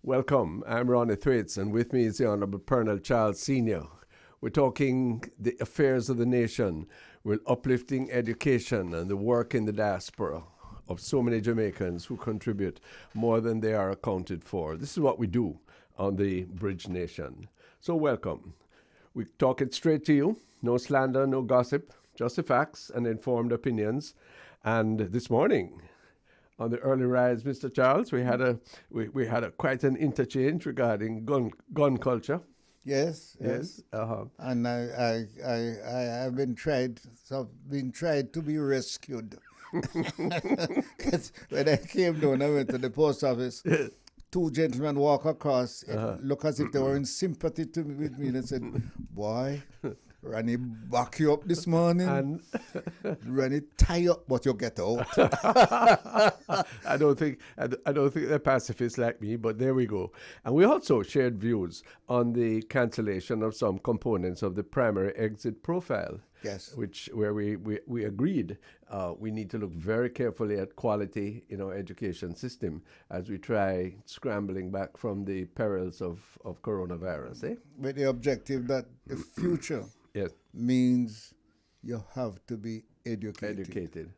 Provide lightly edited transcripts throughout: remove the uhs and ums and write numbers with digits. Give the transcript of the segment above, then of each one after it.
Welcome. I'm Ronnie Thwaites, and with me is the Honourable Pearnel Charles Sr. We're talking the affairs of the nation. We're uplifting education and the work in the diaspora of so many Jamaicans who contribute more than they are accounted for. This is what we do on the Bridge Nation. So welcome. We talk it straight to you. No slander, no gossip, just the facts and informed opinions. And this morning, on the early rise, Mr. Charles, we had a quite an interchange regarding gun culture. Yes. Uh-huh. And I have been tried to be rescued. 'Cause when I came down, I went to the post office. Two gentlemen walk across, look as if they were in sympathy with me. They said, "Boy, Ronnie back you up this morning. And Ronnie tie you up, but you get out." I don't think they're pacifists like me, but there we go. And we also shared views on the cancellation of some components of the primary exit profile. Yes. Where we agreed we need to look very carefully at quality in our education system as we try scrambling back from the perils of coronavirus. With the objective that the future Yes. means you have to be educated.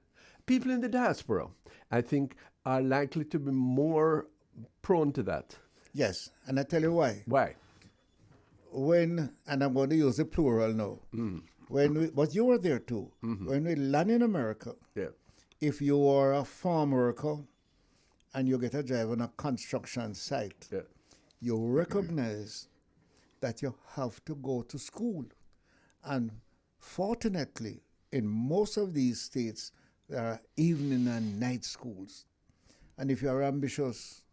People in the diaspora, I think, are likely to be more prone to that. Yes, and I tell you why. Why? And I'm going to use the plural now. But you were there too. When we land in America, if you are a farm worker and you get a job on a construction site, you recognize that you have to go to school. And fortunately, in most of these states, there are evening and night schools. And if you are ambitious,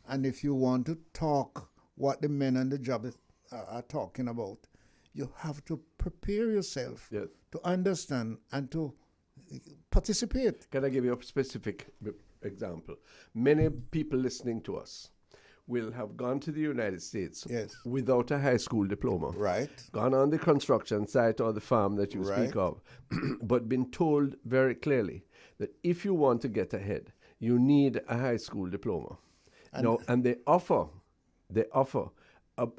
and if you want to talk what the men on the job are talking about, you have to prepare yourself to understand and to participate. Can I give you a specific example? Many people listening to us will have gone to the United States without a high school diploma. Right. Gone on the construction site or the farm that you speak of, but been told very clearly that if you want to get ahead, you need a high school diploma. And they offer a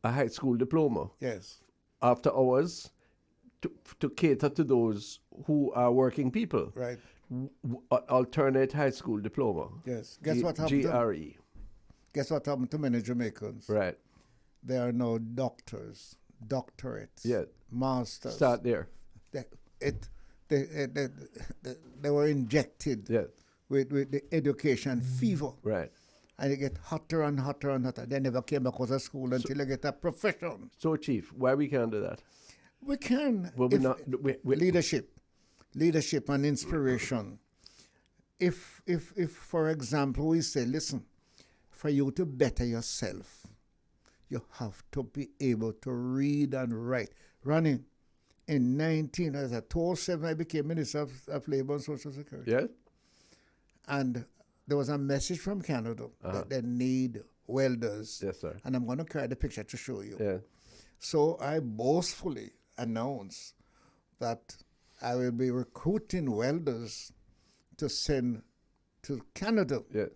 high school diploma after hours to cater to those who are working people. Right. Alternate high school diploma. Yes. Guess what happened? GRE. Guess what happened to many Jamaicans? Right. They are now doctors, doctorates, masters. Start there. They were injected with the education fever. Right. And they get hotter and hotter and hotter. They never came back out of school until they get a profession. So, Chief, why we can't do that? We can. Well, Leadership and inspiration. If, for example, we say, listen, for you to better yourself, you have to be able to read and write. Running in 2007, I became Minister of Labour and Social Security. Yeah. And there was a message from Canada that they need welders. Yes, sir. And I'm going to carry the picture to show you. Yeah. So I boastfully announced that I will be recruiting welders to send to Canada. Yeah.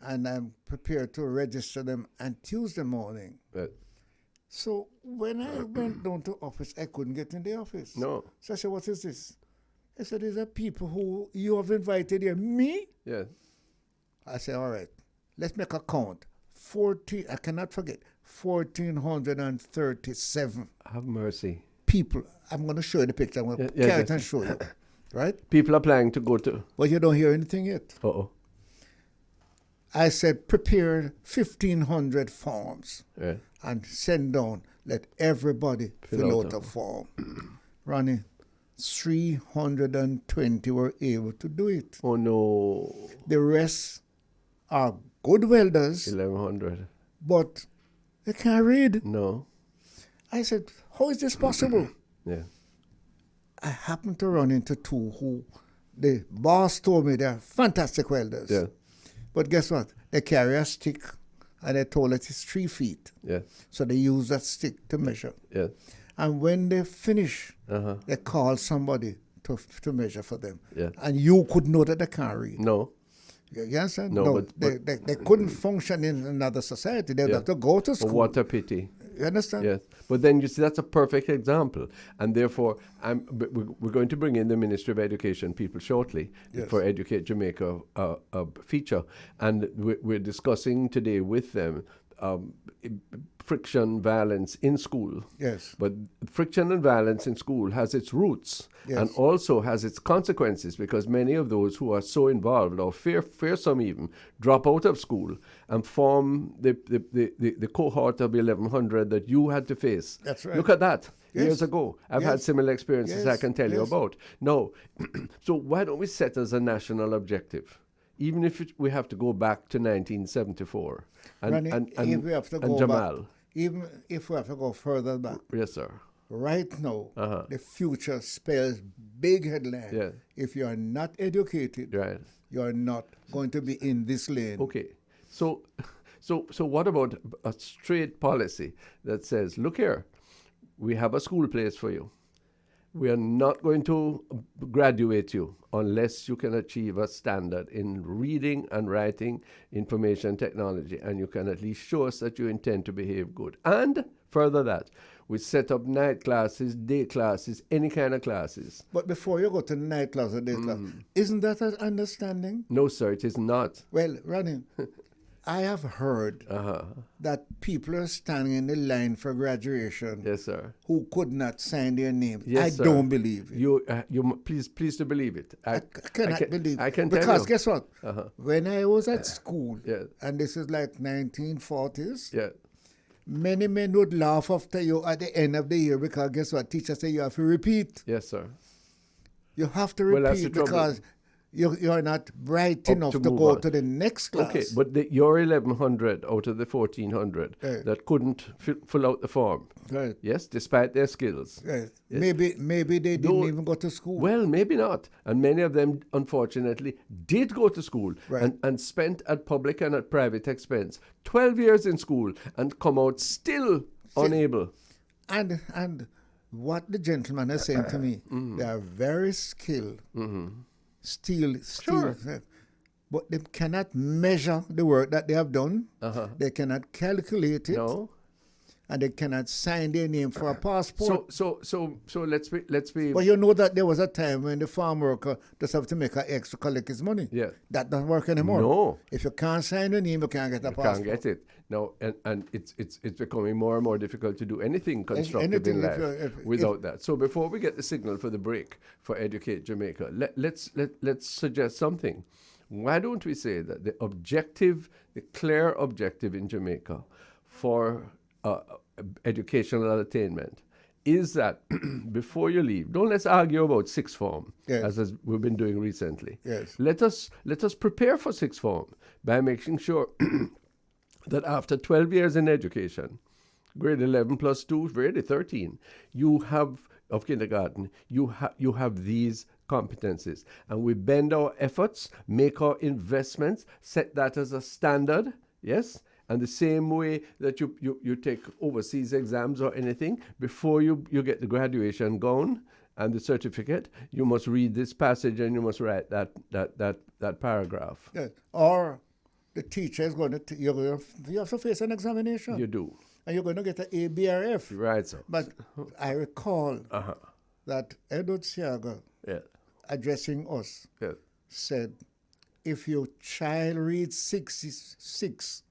And I'm prepared to register them on Tuesday morning. Right. So when I went down to office, I couldn't get in the office. No. So I said, what is this? I said, these are people who you have invited here. Me? Yeah. I said, all right, let's make a count. 14, I cannot forget, 1,437. Have mercy. People. I'm going to show you the picture. I'm going to carry it and show you. Right? People applying to go to. But you don't hear anything yet. Uh-oh. I said, prepare 1,500 forms and send down. Let everybody fill out a form. Ronnie, 320 were able to do it. Oh, no. The rest are good welders. 1,100. But they can't read. No. I said, how is this possible? Yeah. I happened to run into two who the boss told me they're fantastic welders. Yeah. But guess what? They carry a stick and they told it is 3 feet. Yeah. So they use that stick to measure. Yeah. And when they finish, they call somebody to measure for them. Yeah. And you could know that they can't read. No. You understand? No, they couldn't function in another society. They'd have to go to school. What a pity. You understand? Yes. But then you see, that's a perfect example. And therefore, we're going to bring in the Ministry of Education people shortly for Educate Jamaica feature. And we're discussing today with them friction, violence in school. Yes. But friction and violence in school has its roots and also has its consequences, because many of those who are so involved or fearsome even drop out of school and form the cohort of 1100 that you had to face. That's right. Look at that. Years ago. I've had similar experiences I can tell you about. No. So why don't we set as a national objective? Even if we have to go back to 1974 and Jamal. Even if we have to go further back. Yes, sir. Right now, the future spells big headline. Yeah. If you are not educated, you are not going to be in this lane. Okay. So what about a straight policy that says, look here, we have a school place for you. We are not going to graduate you unless you can achieve a standard in reading and writing, information technology, and you can at least show us that you intend to behave good. And further that, we set up night classes, day classes, any kind of classes. But before you go to night class or day class, isn't that an understanding? No, sir, it is not. Well, Ronnie, I have heard that people are standing in the line for graduation. Yes, sir. Who could not sign their names. Yes, I don't believe it. You please to believe it. I cannot believe it. I can tell you. Because guess what? When I was at school, and this is like 1940s, many men would laugh after you at the end of the year because guess what? Teachers say you have to repeat. Yes, sir. You have to repeat because you're not bright enough to go to the next class. Okay, but your 1100 out of the 1400 that couldn't fill out the form. Right. Yes, despite their skills. Right. Yes. Maybe they didn't even go to school. Well, maybe not. And many of them, unfortunately, did go to school and spent at public and at private expense 12 years in school and come out still unable. And what the gentleman is saying to me, they are very skilled. Still, sure. But they cannot measure the work that they have done. They cannot calculate it. No. And they cannot sign their name for a passport. So let's be. But you know that there was a time when the farm worker just have to make an X to collect his money. Yeah. That doesn't work anymore. No. If you can't sign your name, you can't get a passport. You can't get it. No, and it's becoming more and more difficult to do anything constructive in life without that. So before we get the signal for the break for Educate Jamaica, let's suggest something. Why don't we say that the clear objective in Jamaica for educational attainment is that before you leave, don't let's argue about sixth form, as we've been doing recently. Yes. Let us prepare for sixth form by making sure that after 12 years in education, grade 11 plus 2, grade 13, you have of kindergarten, you have these competencies. And we bend our efforts, make our investments, set that as a standard, yes? And the same way that you take overseas exams or anything, before you get the graduation gown and the certificate, you must read this passage and you must write that paragraph. Yes. Or the teacher is going to, you have to face an examination. You do. And you're going to get an ABRF. Right, sir. But I recall that Edward Siaga, addressing us, said, if your child reads 6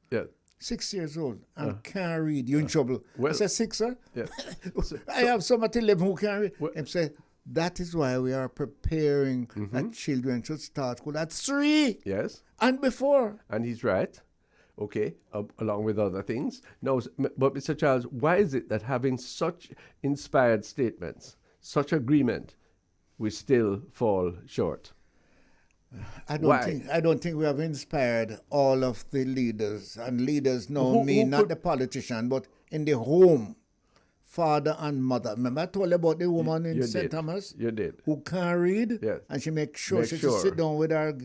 years old and can't read, you're in trouble. Well, I said, 6, sir? Yeah. I have some at 11 who can't read. And said, that is why we are preparing that children should start school at 3. Yes. And before. And he's right. Okay, along with other things. No, but Mr. Charles, why is it that having such inspired statements, such agreement, we still fall short? I don't think we have inspired all of the leaders, and leaders know not the politician, but in the home, father and mother. Remember I told you about the woman in St. Thomas? You did. Who can't read, and she makes sure she sit down with her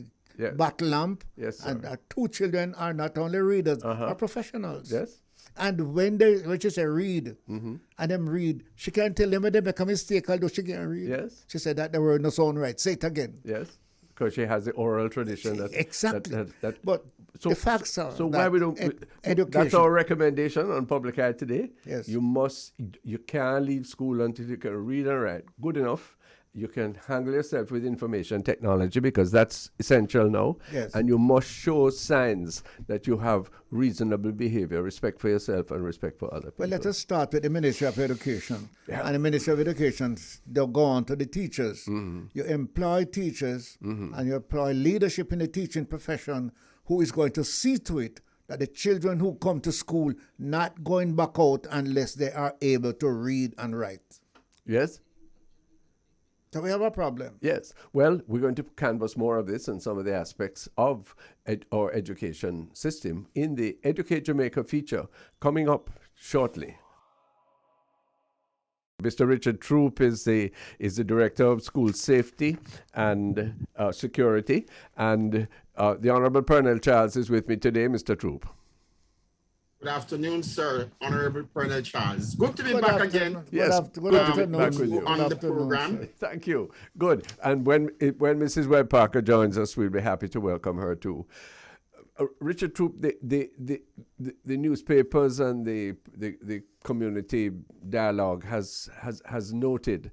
battle lamp. Yes, sir. And her 2 children are not only readers, are professionals. Yes. And when she say read, and them read, she can't tell them when they make a mistake, although she can't read. Yes. She said that the word no sound right. Say it again. Yes. because she has the oral tradition. Exactly. But the facts are so why we don't? Education. That's our recommendation on Public Eye today. Yes. You can't leave school until you can read and write good enough. You can handle yourself with information technology because that's essential now. Yes. And you must show signs that you have reasonable behavior, respect for yourself and respect for other people. Well, let us start with the Ministry of Education. Yeah. And the Ministry of Education, they'll go on to the teachers. Mm-hmm. You employ teachers and you employ leadership in the teaching profession who is going to see to it that the children who come to school not going back out unless they are able to read and write. Yes? So we have a problem. Yes. Well, we're going to canvass more of this and some of the aspects of our education system in the Educate Jamaica feature coming up shortly. Mr. Richard Troupe is the Director of School Safety and Security, and the Honourable Pearnel Charles is with me today. Mr. Troupe. Good afternoon, sir. Honorable Pearnel Charles. Good to be back again. Yes, good afternoon. Back with you. On the program. Thank you. Good. And when Mrs. Webb Parker joins us, we'll be happy to welcome her too. Richard Troupe, the newspapers and the community dialogue has noted.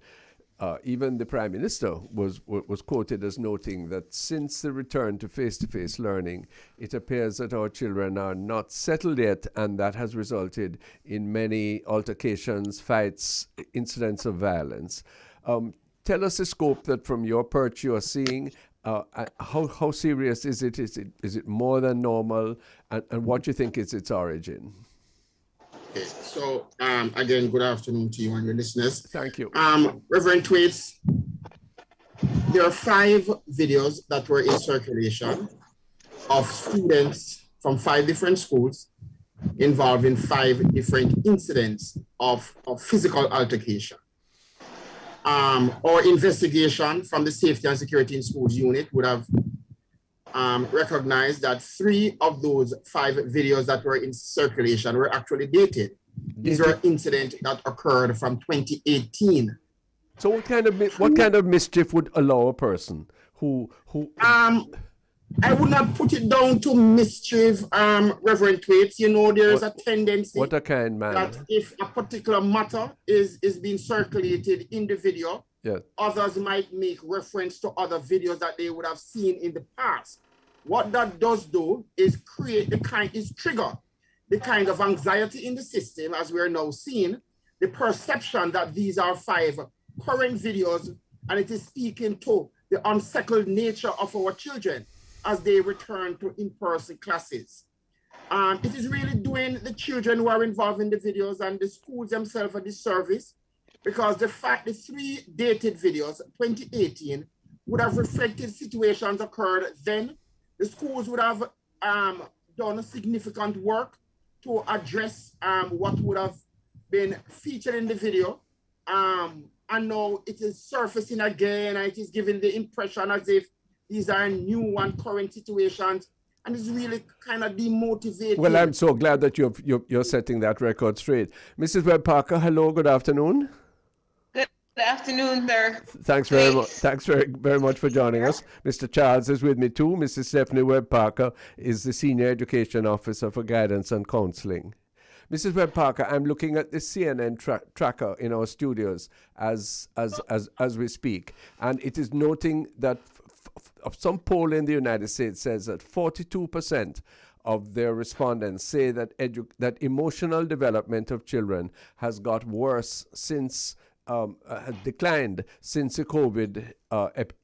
Even the Prime Minister was quoted as noting that since the return to face-to-face learning, it appears that our children are not settled yet, and that has resulted in many altercations, fights, incidents of violence. Tell us the scope that from your perch you are seeing. How serious is it? Is it more than normal? And what do you think is its origin? Okay, so again, good afternoon to you and your listeners. Thank you. Reverend Thwaites, there are 5 videos that were in circulation of students from 5 different schools involving 5 different incidents of physical altercation. Our investigation from the Safety and Security in Schools unit would have recognized that 3 of those 5 videos that were in circulation were actually dated. These were incidents that occurred from 2018. So what kind of mischief would allow a person who I would not put it down to mischief, Reverend Thwaites. You know, there's a tendency what a kind man that if a particular matter is being circulated in the video, yes, others might make reference to other videos that they would have seen in the past. What that does do is trigger the kind of anxiety in the system, as we're now seeing, the perception that these are 5 current videos, and it is speaking to the unsettled nature of our children as they return to in-person classes. It is really doing the children who are involved in the videos and the schools themselves a disservice, because the 3 dated videos, 2018, would have reflected situations occurred then. The schools would have done significant work to address what would have been featured in the video. And now it is surfacing again, and it is giving the impression as if these are new and current situations, and it's really kind of demotivating. Well, I'm so glad that you're setting that record straight. Mrs. Webb Parker, hello, good afternoon. Good afternoon, sir. Thanks very much. Thanks very much for joining us. Mr. Charles is with me too. Mrs. Stephney Webb Parker is the Senior Education Officer for Guidance and Counselling. Mrs. Webb Parker, I'm looking at the CNN tracker in our studios as we speak, and it is noting that some poll in the United States says that 42% of their respondents say that that emotional development of children has got worse since has declined since the COVID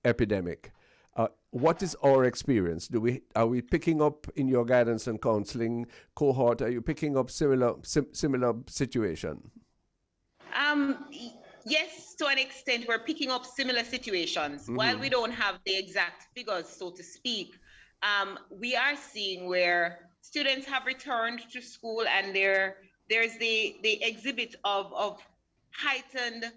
epidemic. What is our experience? Are we picking up in your guidance and counseling cohort? Are you picking up similar situation? Yes, to an extent, we're picking up similar situations. Mm-hmm. While we don't have the exact figures, so to speak, we are seeing where students have returned to school, and there's the exhibit of heightened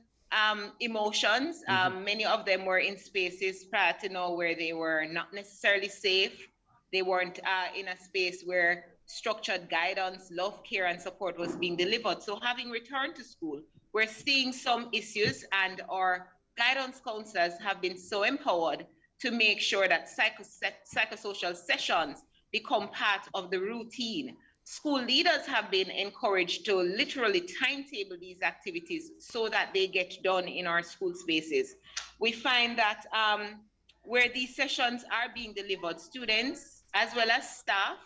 emotions. Mm-hmm. Many of them were in spaces prior to now where they were not necessarily safe. They weren't in a space where structured guidance, love, care, and support was being delivered. So having returned to school, we're seeing some issues, and our guidance counselors have been so empowered to make sure that psychosocial sessions become part of the routine. School leaders have been encouraged to literally timetable these activities so that they get done in our school spaces. We find that where these sessions are being delivered, students as well as staff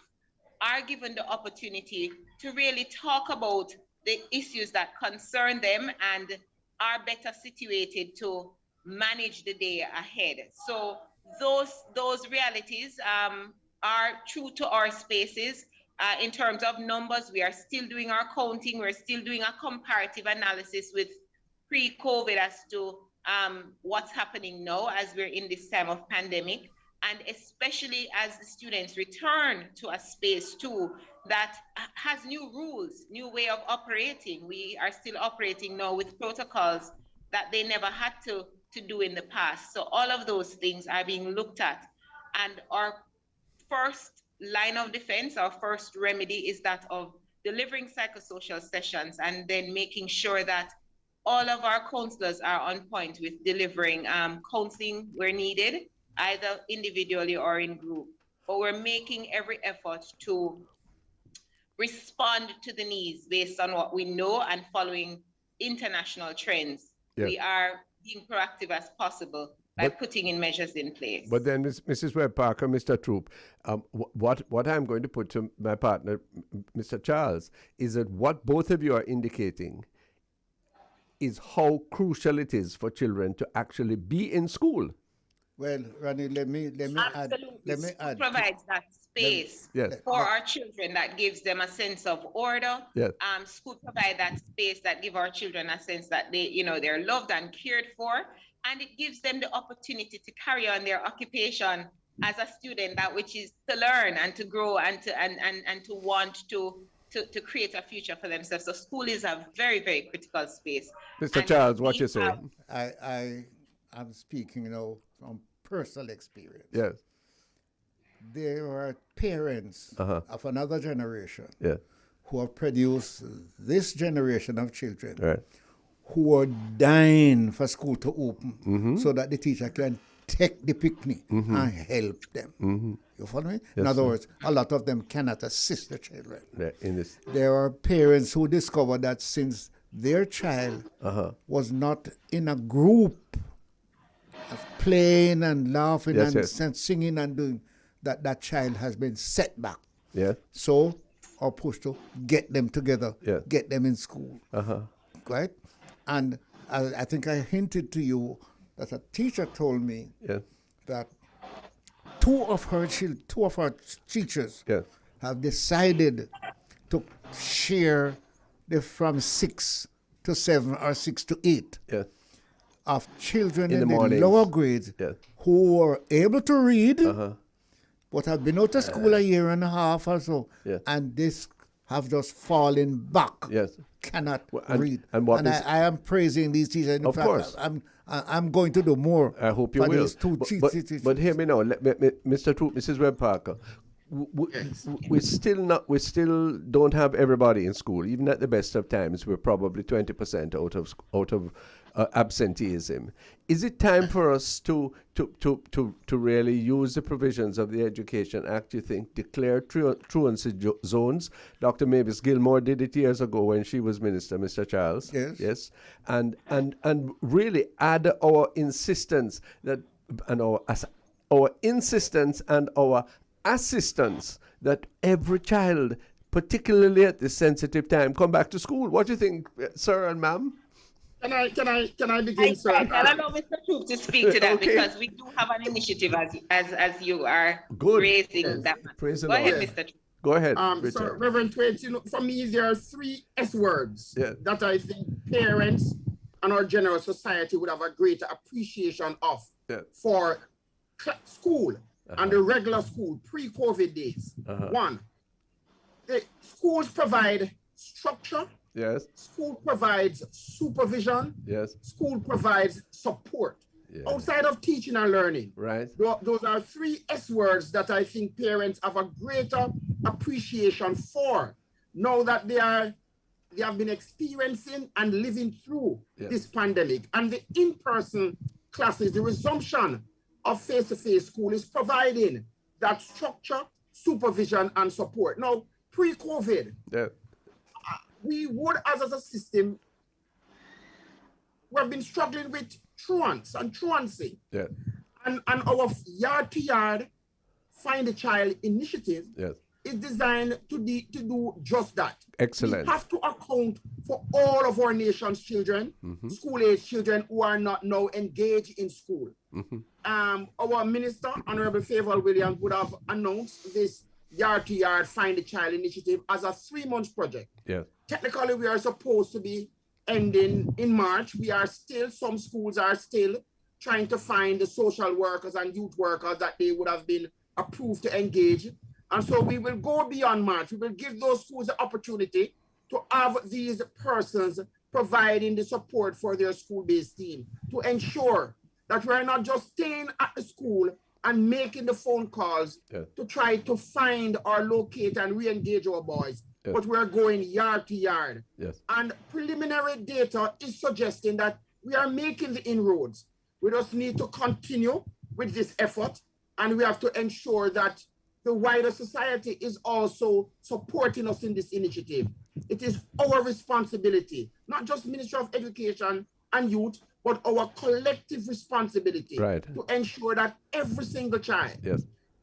are given the opportunity to really talk about the issues that concern them and are better situated to manage the day ahead. So those realities are true to our spaces. In terms of numbers, we are still doing our counting. We're still doing a comparative analysis with pre-COVID as to what's happening now as we're in this time of pandemic. And especially as the students return to a space too that has new rules, new way of operating. We are still operating now with protocols that they never had to do in the past. So all of those things are being looked at. And our first line of defense, our first remedy is that of delivering psychosocial sessions and then making sure that all of our counselors are on point with delivering counseling where needed, either individually or in group. But we're making every effort to respond to the needs based on what we know and following international trends. Yeah. We are being proactive as possible by putting in measures in place. But then, Mrs. Webb Parker, Mr. Troupe, what I'm going to put to my partner, Mr. Charles, is that what both of you are indicating is how crucial it is for children to actually be in school. Well, Ronnie, let me add. Let me add. Provides that space for our children that gives them a sense of order. Yes. School provide that space that give our children a sense that they're loved and cared for, and it gives them the opportunity to carry on their occupation as a student, that which is to learn and to grow and to want to create a future for themselves. So school is a very, very critical space. Mr. Charles, what you say? I'm speaking from personal experience. Yes. There are parents of another generation who have produced this generation of children who are dying for school to open so that the teacher can take the picnic and help them. You follow me? Yes, in other words, a lot of them cannot assist the children. There are parents who discover that since their child was not in a group of playing and laughing and singing and doing, that child has been set back. Yeah. So are pushed to get them together, get them in school. Right? And I think I hinted to you that a teacher told me that two of our teachers have decided to share from 6 to 7 or 6 to 8 of children in the lower grades who are able to read, but have been out of school a year and a half or so, and this have just fallen back. Cannot read. And I am praising these teachers. Of course. I'm going to do more. I hope you will. But hear me now, Mr. Troupe, Mrs. Webb Parker. We still don't have everybody in school. Even at the best of times, we're probably 20% out of absenteeism. Is it time for us to really use the provisions of the Education Act, you think, declare truancy zones? Dr. Mavis Gilmore did it years ago when she was minister, Mr. Charles. Yes. And really add our insistence that our insistence and our assistance that every child, particularly at this sensitive time, come back to school. What do you think, sir and ma'am? Can I begin, sir? I'll allow Mr. Troupe to speak to that because we do have an initiative as you are raising that. Praise the Lord. Lord. Go ahead, Mr. Troupe. Go ahead. So, Reverend Thwaites, for me, there are 3 S words that I think parents and our general society would have a greater appreciation of for school and the regular school pre-COVID days. 1, the schools provide structure. Yes. School provides supervision. Yes. School provides support. Outside of teaching and learning. Right. Those are 3 S words that I think parents have a greater appreciation for now that they have been experiencing and living through this pandemic. And the in-person classes, the resumption of face-to-face school is providing that structure, supervision, and support. Now, pre-COVID, we would, as a system, we have been struggling with truants and truancy. And our yard-to-yard Find a Child initiative is designed to do just that. Excellent. We have to account for all of our nation's children, school-age children who are not now engaged in school. Our minister, Honorable Favour Williams, would have announced this yard-to-yard Find a Child initiative as a 3-month project. Technically, we are supposed to be ending in March. Some schools are still trying to find the social workers and youth workers that they would have been approved to engage. And so we will go beyond March. We will give those schools the opportunity to have these persons providing the support for their school-based team to ensure that we're not just staying at the school and making the phone calls to try to find or locate and re-engage our boys, but we're going yard to yard. And preliminary data is suggesting that we are making the inroads. We just need to continue with this effort, and we have to ensure that the wider society is also supporting us in this initiative. It is our responsibility, not just Ministry of Education and Youth, but our collective responsibility to ensure that every single child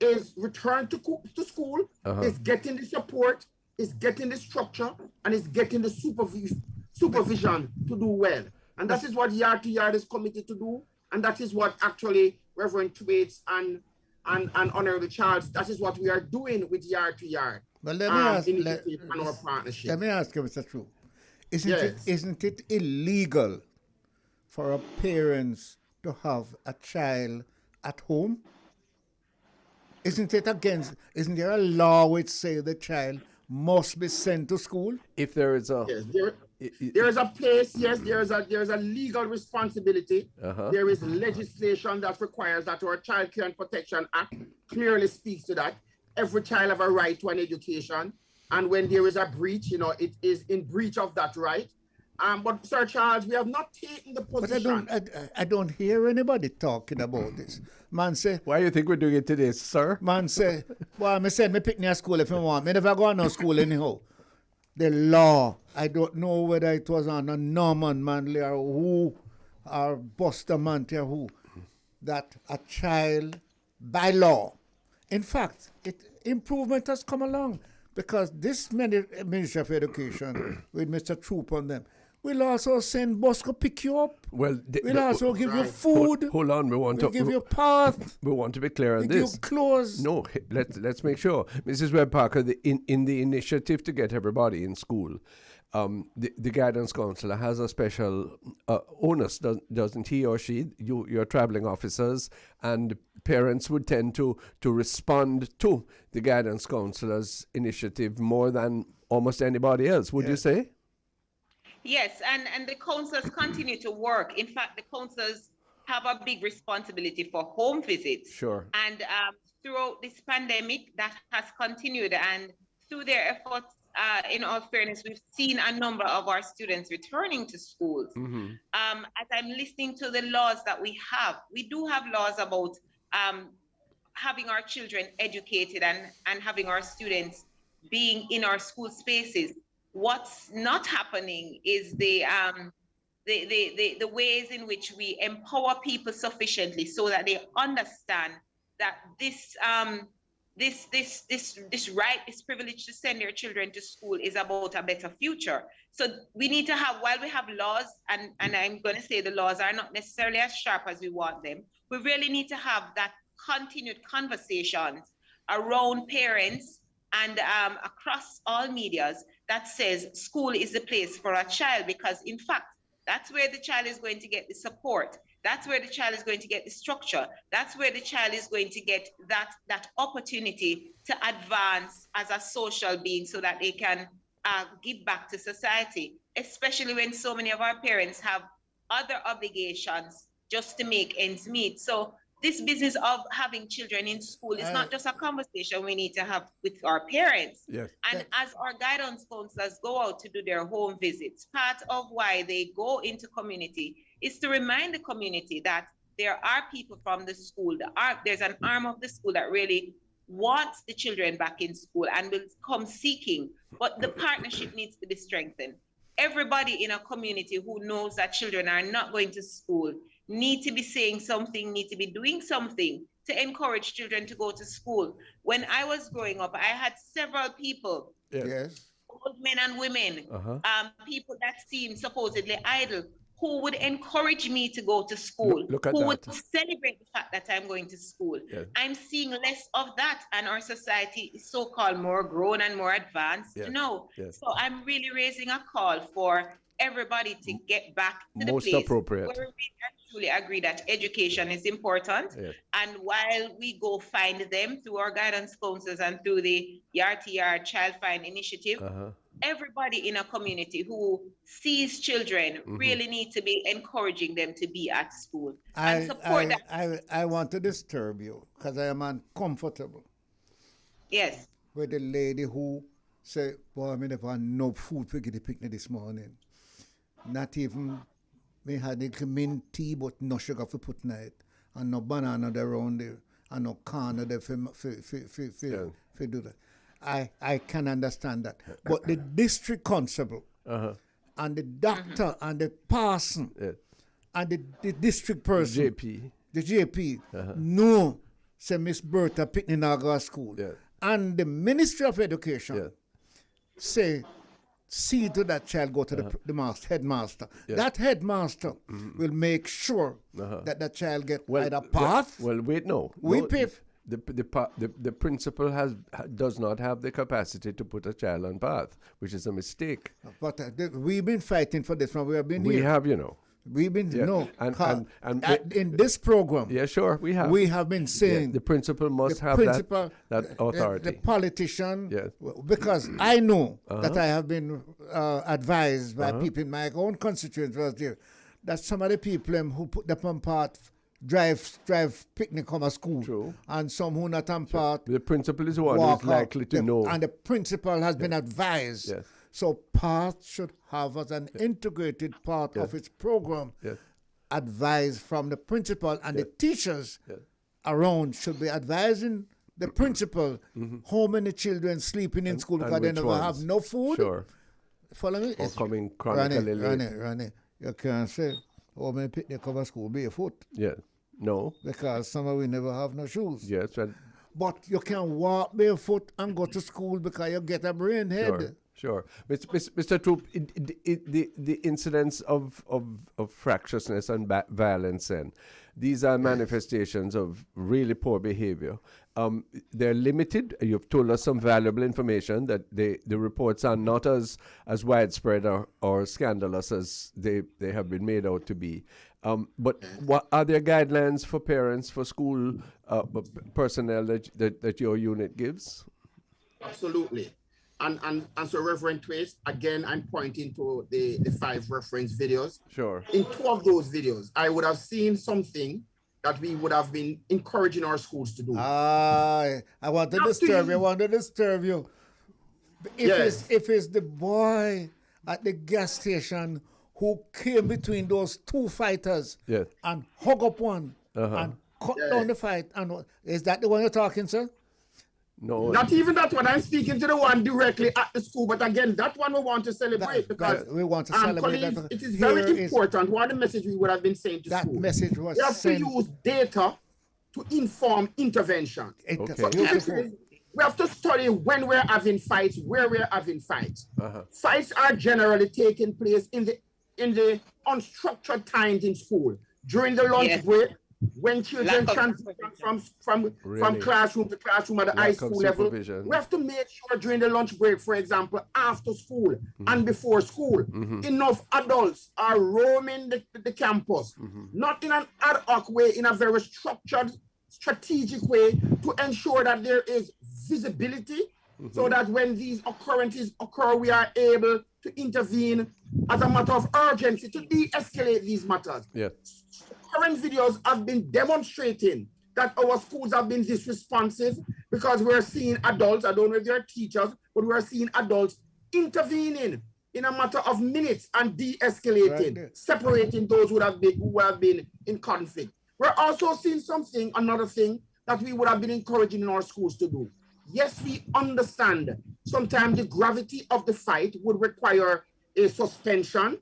is returned to school, is getting the support, is getting the structure, and is getting the supervision to do well. And that is what Yard to Yard is committed to do, and that is what actually Reverend Thwaites and Honorable Charles, that is what we are doing with Yard to Yard. But and our partnership. Let me ask you, Mr. Troupe, isn't it illegal for our parents to have a child at home? Isn't there a law which says the child must be sent to school? If there is a... there is a place, there is a legal responsibility. There is legislation that requires that. Our Child Care and Protection Act clearly speaks to that. Every child have a right to an education. And when there is a breach, it is in breach of that right. But Sir Charles, we have not taken the position. But I don't hear anybody talking about this. Man say, why do you think we're doing it today, sir? Man say, well, me send me pick me a school if you want. Me never go to no school anyhow. The law, I don't know whether it was on a Norman Manley or who, or Buster Manty or who, that a child, by law, in fact, improvement has come along because this Ministry of Education with Mr. Troupe on them, we'll also send bus to pick you up. Well, we'll also give you food. Hold on, we'll give you path. We want to be clear on this. Give you clothes. No, let's make sure, Mrs. Webb Parker, in the initiative to get everybody in school, the guidance counselor has a special onus, doesn't he or she? Your traveling officers and parents would tend to respond to the guidance counselor's initiative more than almost anybody else. Would you say? Yes, and the counselors continue to work. In fact, the counselors have a big responsibility for home visits. Sure. And throughout this pandemic, that has continued. And through their efforts, in all fairness, we've seen a number of our students returning to schools. As I'm listening to the laws that we do have laws about having our children educated and having our students being in our school spaces. What's not happening is the ways in which we empower people sufficiently so that they understand that this right, this privilege to send their children to school is about a better future. So we need to have, while we have laws, and I'm going to say the laws are not necessarily as sharp as we want them, we really need to have that continued conversations around parents and across all medias that says school is the place for a child, because in fact, that's where the child is going to get the support. That's where the child is going to get the structure. That's where the child is going to get that opportunity to advance as a social being so that they can give back to society, especially when so many of our parents have other obligations just to make ends meet. So this business of having children in school is not just a conversation we need to have with our parents. Yes. And as our guidance counselors go out to do their home visits, part of why they go into community is to remind the community that there are people from the school, there's an arm of the school that really wants the children back in school and will come seeking, but the partnership needs to be strengthened. Everybody in a community who knows that children are not going to school need to be saying something, need to be doing something to encourage children to go to school. When I was growing up, I had several people, Yes. old men and women, people that seemed supposedly idle, who would encourage me to go to school, Look at who that. would celebrate the fact that I'm going to school. Yes. I'm seeing less of that, and our society is so-called more grown and more advanced. Yes. No. Yes. So I'm really raising a call for everybody to get back to Most the place appropriate. where we actually agree that education is important. Yes. And while we go find them through our guidance counselors and through the RTR Child Find Initiative, everybody in a community who sees children really need to be encouraging them to be at school and support that. I want to disturb you because I am uncomfortable Yes. with the lady who said, boy, I never had no food for get the picnic this morning. Not even, me had the mint tea, but no sugar for put in it. And no banana there around there. And no corn there for do that. I can understand that. But the district constable and the doctor and the parson and the district person, the JP, no, say Miss Bertha picnic now go to school. And the Ministry of Education say, see to that child go to the headmaster. That headmaster will make sure that the child get either path. Well, wait, no. We no, pay. The principal does not have the capacity to put a child on path, which is a mistake. But we've been fighting for this one. We have been We here. have, you know. We've been And in this program. Yeah, sure, we have. We have been saying the principal must have that authority. The politician, because I know that I have been advised by people in my own constituency was there that some of the people who put them on part drive picnic come to school. True. And some who not on part. The principal is the one who's likely to know. And the principal has been advised. Yes. So PATH should have as an integrated part of its program advice from the principal, and the teachers around should be advising the principal how many children sleeping in school because they never have no food. Sure. Follow me? Or coming chronically late. Ronnie, you can't say how many picnic come to school barefoot. Yeah. No. Because some of we never have no shoes. Yes. But you can walk barefoot and go to school because you get a brain head. Sure. Mr. Troupe, the incidents of fractiousness and violence, and these are manifestations of really poor behavior. They're limited. You've told us some valuable information that the reports are not as widespread or scandalous as they have been made out to be. But what are there guidelines for parents, for school personnel that your unit gives? Absolutely. And so Reverend Thwaites, again, I'm pointing to the 5 reference videos. Sure. In 2 of those videos, I would have seen something that we would have been encouraging our schools to do. I want to disturb you. If it's the boy at the gas station who came between those 2 fighters and hug up one and cut down the fight, and is that the one you're talking, sir? No. Not even that one. I'm speaking to the one directly at the school. But again, that one we want to celebrate because we want to celebrate colleagues, that. it is very important. What the message we would have been saying to that school. Message was we have to use data to inform intervention. Okay. So we have to study when we're having fights, where we're having fights. Fights are generally taking place in the unstructured times in school during the lunch break. When children transition from classroom to classroom at the high school level, we have to make sure during the lunch break, for example, after school and before school, enough adults are roaming the campus, not in an ad hoc way, in a very structured, strategic way to ensure that there is visibility so that when these occurrences occur, we are able to intervene as a matter of urgency to de-escalate these matters. Yeah. Current videos have been demonstrating that our schools have been this responsive because we're seeing adults, I don't know if they're teachers, but we're seeing adults intervening in a matter of minutes and de-escalating, separating those who have been in conflict. We're also seeing another thing that we would have been encouraging in our schools to do. Yes, we understand sometimes the gravity of the fight would require a suspension,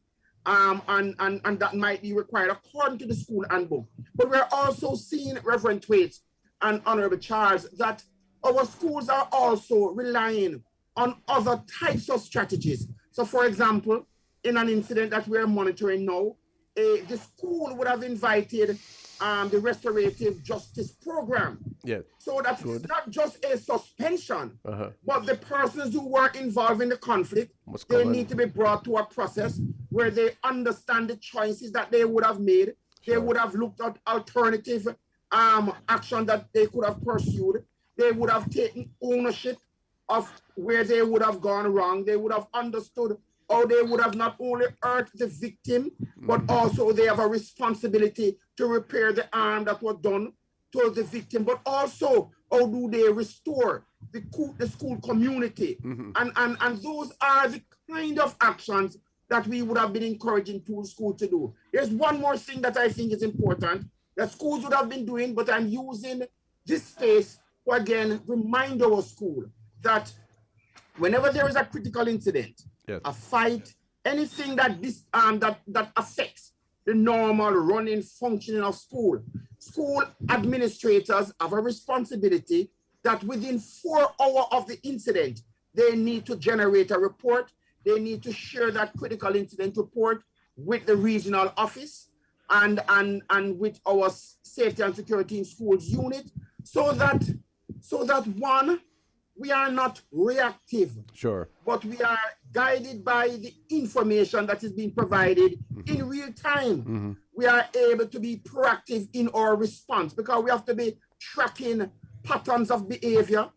and that might be required according to the school handbook. But we're also seeing, Reverend Thwaites and Honorable Charles, that our schools are also relying on other types of strategies. So, for example, in an incident that we're monitoring now, the school would have invited the restorative justice program. Yeah. So that it's not just a suspension, but the persons who were involved in the conflict, they need to be brought to a process where they understand the choices that they would have made. They would have looked at alternative action that they could have pursued. They would have taken ownership of where they would have gone wrong. They would have understood how they would have not only hurt the victim, but also they have a responsibility to repair the harm that was done to the victim, but also how do they restore the school community. And those are the kind of actions that we would have been encouraging schools to do. There's one more thing that I think is important that schools would have been doing, but I'm using this space to again remind our school that whenever there is a critical incident, a fight, anything that that affects the normal running, functioning of school administrators have a responsibility that within 4 hours of the incident, they need to generate a report. They need to share that critical incident report with the regional office and with our safety and security in schools unit, so that one, we are not reactive, but we are guided by the information that is being provided in real time. We are able to be proactive in our response because we have to be tracking patterns of behavior.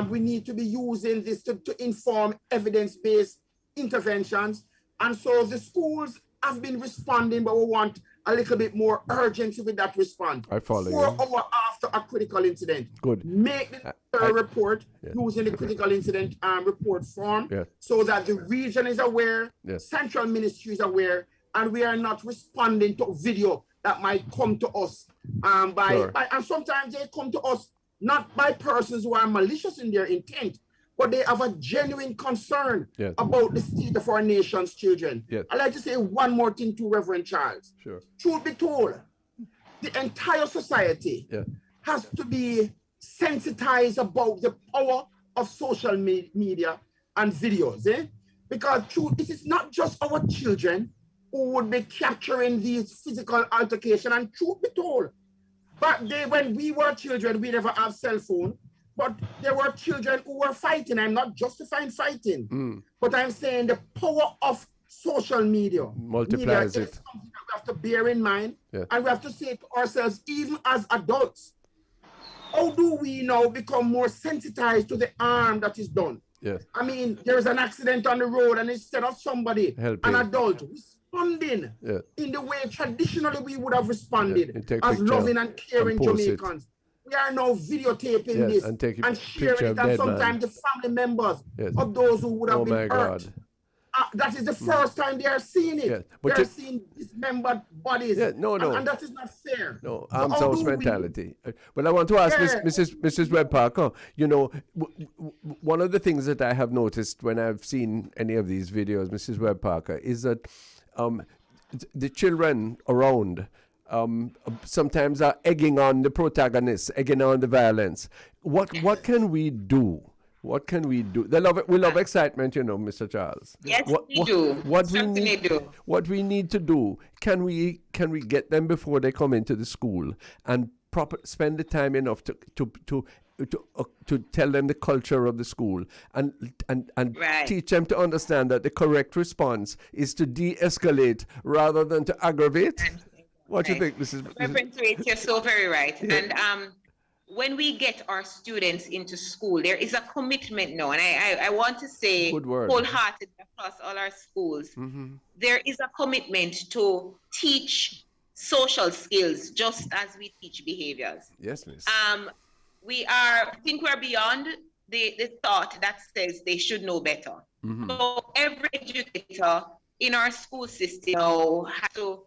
We need to be using this to inform evidence-based interventions. And so the schools have been responding, but we want a little bit more urgency with that response. I follow 4 hours after a critical incident. Good. Make the report using the critical incident report form so that the region is aware, central ministry is aware, and we are not responding to video that might come to us and sometimes they come to us not by persons who are malicious in their intent, but they have a genuine concern about the state of our nation's children. I'd like to say one more thing to Reverend Charles. Truth be told, the entire society has to be sensitized about the power of social media and videos. Because it is not just our children who would be capturing these physical altercations. And truth be told, back then when we were children, we never had cell phone. But there were children who were fighting. I'm not justifying fighting, but I'm saying the power of social media multiplies it. Is something that we have to bear in mind, and we have to say to ourselves, even as adults, how do we now become more sensitized to the harm that is done? I mean, there's an accident on the road, and instead of somebody, an adult, responding in the way traditionally we would have responded as loving and caring Jamaicans. We are now videotaping this and sharing it, and sometimes the family members of those who would have been hurt. That is the first time they are seeing it. But they are seeing dismembered bodies. And that is not fair. No, arms house mentality. But I want to ask Mrs. Webb Parker, you know, one of the things that I have noticed when I've seen any of these videos, Mrs. Webb Parker, is that the children around sometimes are egging on the protagonists, egging on the violence. What can we do? What can we do? We love excitement, you know, Mr. Charles. Yes, we do. What we need to do? Can we get them before they come into the school and spend the time enough to tell them the culture of the school and teach them to understand that the correct response is to de-escalate rather than to aggravate? What do you think, Mrs. Reverend Thwaites, you're so very right. And when we get our students into school, there is a commitment now, and I want to say wholeheartedly across all our schools, there is a commitment to teach social skills just as we teach behaviors. Yes, miss. I think we're beyond the thought that says they should know better. So every educator in our school system has to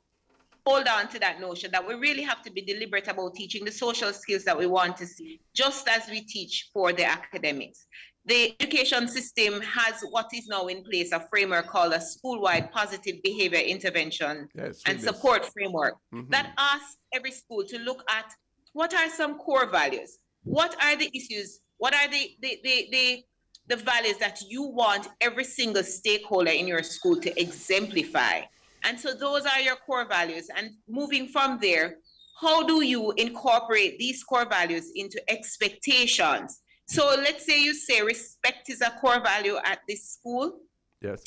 hold on to that notion that we really have to be deliberate about teaching the social skills that we want to see, just as we teach for the academics. The education system has what is now in place, a framework called a school-wide positive behavior intervention and support framework that asks every school to look at what are some core values, what are the issues, what are the values that you want every single stakeholder in your school to exemplify. And so those are your core values. And moving from there, how do you incorporate these core values into expectations? So let's say you say respect is a core value at this school. Yes.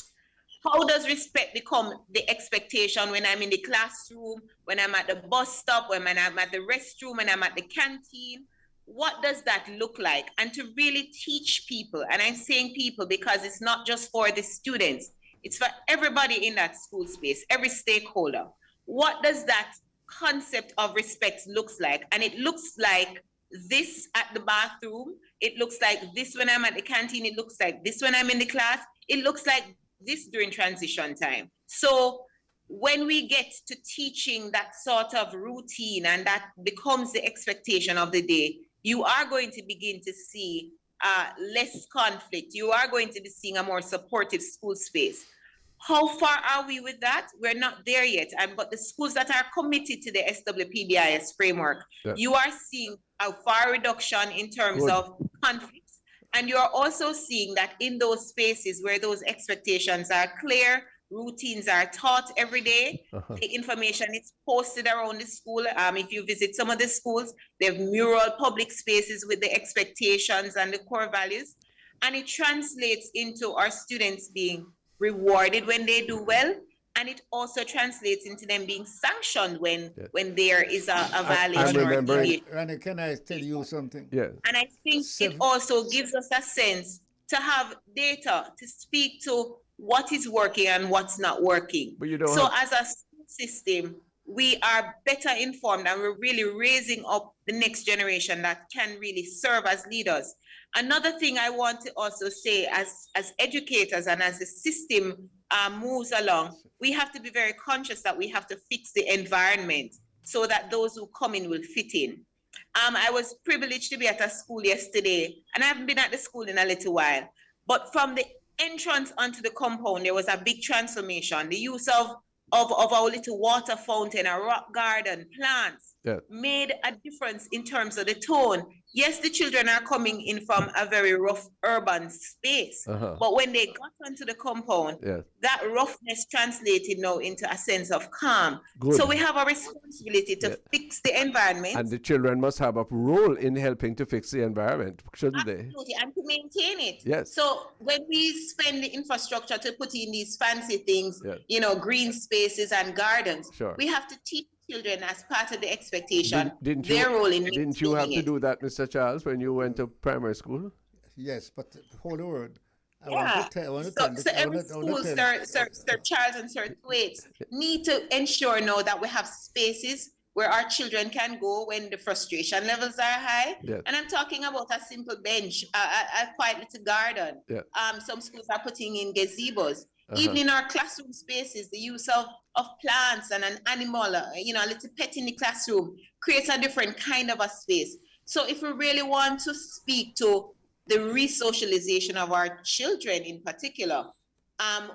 How does respect become the expectation when I'm in the classroom, when I'm at the bus stop, when I'm at the restroom, when I'm at the canteen? What does that look like? And to really teach people, and I'm saying people because it's not just for the students, it's for everybody in that school space, every stakeholder. What does that concept of respect looks like? And it looks like this at the bathroom. It looks like this when I'm at the canteen. It looks like this when I'm in the class. It looks like this during transition time. So when we get to teaching that sort of routine and that becomes the expectation of the day, you are going to begin to see less conflict. You are going to be seeing a more supportive school space. How far are we with that? We're not there yet. But the schools that are committed to the SWPBIS framework, you are seeing a far reduction in terms of conflicts. And you're also seeing that in those spaces where those expectations are clear, routines are taught every day, the information is posted around the school. If you visit some of the schools, they have mural public spaces with the expectations and the core values. And it translates into our students being rewarded when they do well, and it also translates into them being sanctioned when there is a violation or deviation. Rani, can I tell you something? Yeah. And I think it also gives us a sense to have data to speak to what is working and what's not working. But you don't so as a school system, we are better informed and we're really raising up the next generation that can really serve as leaders. Another thing I want to also say as educators and as the system moves along, we have to be very conscious that we have to fix the environment so that those who come in will fit in. I was privileged to be at a school yesterday, and I haven't been at the school in a little while, but from the entrance onto the compound, there was a big transformation. The use of our little water fountain, a rock garden, plants, made a difference in terms of the tone. Yes, the children are coming in from a very rough urban space, but when they got onto the compound, that roughness translated now into a sense of calm. Good. So we have a responsibility to fix the environment. And the children must have a role in helping to fix the environment, shouldn't Absolutely, and to maintain it. Yes. So when we spend the infrastructure to put in these fancy things, green spaces and gardens, we have to teach children as part of the expectation their role in maintaining Didn't you have to do that, Mr. Charles, when you went to primary school? Yes, but hold the word. So every school, Sir Charles and Sir Thwaites, need to ensure now that we have spaces where our children can go when the frustration levels are high. And I'm talking about a simple bench, a quiet little garden. Some schools are putting in gazebos. Even in our classroom spaces, the use of plants and an animal, a little pet in the classroom creates a different kind of a space. So if we really want to speak to the re-socialization of our children in particular,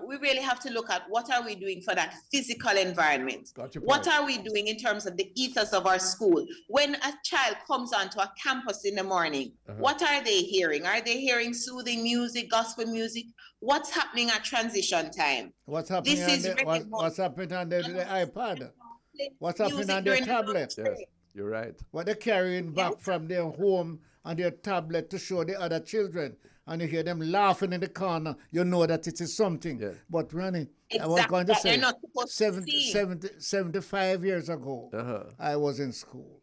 we really have to look at what are we doing for that physical environment. What are we doing in terms of the ethos of our school? When a child comes onto a campus in the morning, what are they hearing? Are they hearing soothing music, gospel music? What's happening at transition time? What's happening what's happening on the iPad? What's happening on their tablet? Yes, you're right. What they're carrying back from their home on their tablet to show the other children. And you hear them laughing in the corner, you know that it is something. But Ronnie, I was going to say, 75 years ago, I was in school.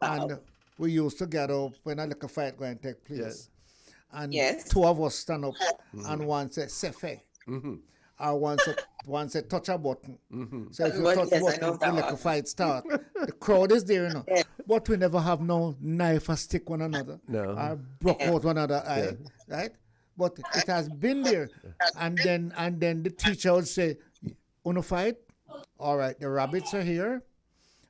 And we used to get up when a little fight going to take place. And two of us stand up and one said, Sefe. Or one said, touch a button. So if you touch a button, the little fight start. The crowd is there, But we never have no knife or stick one another. Or broke out one another eye, right? But it has been there. And then the teacher would say, "Wanna fight? all right, the rabbits are here,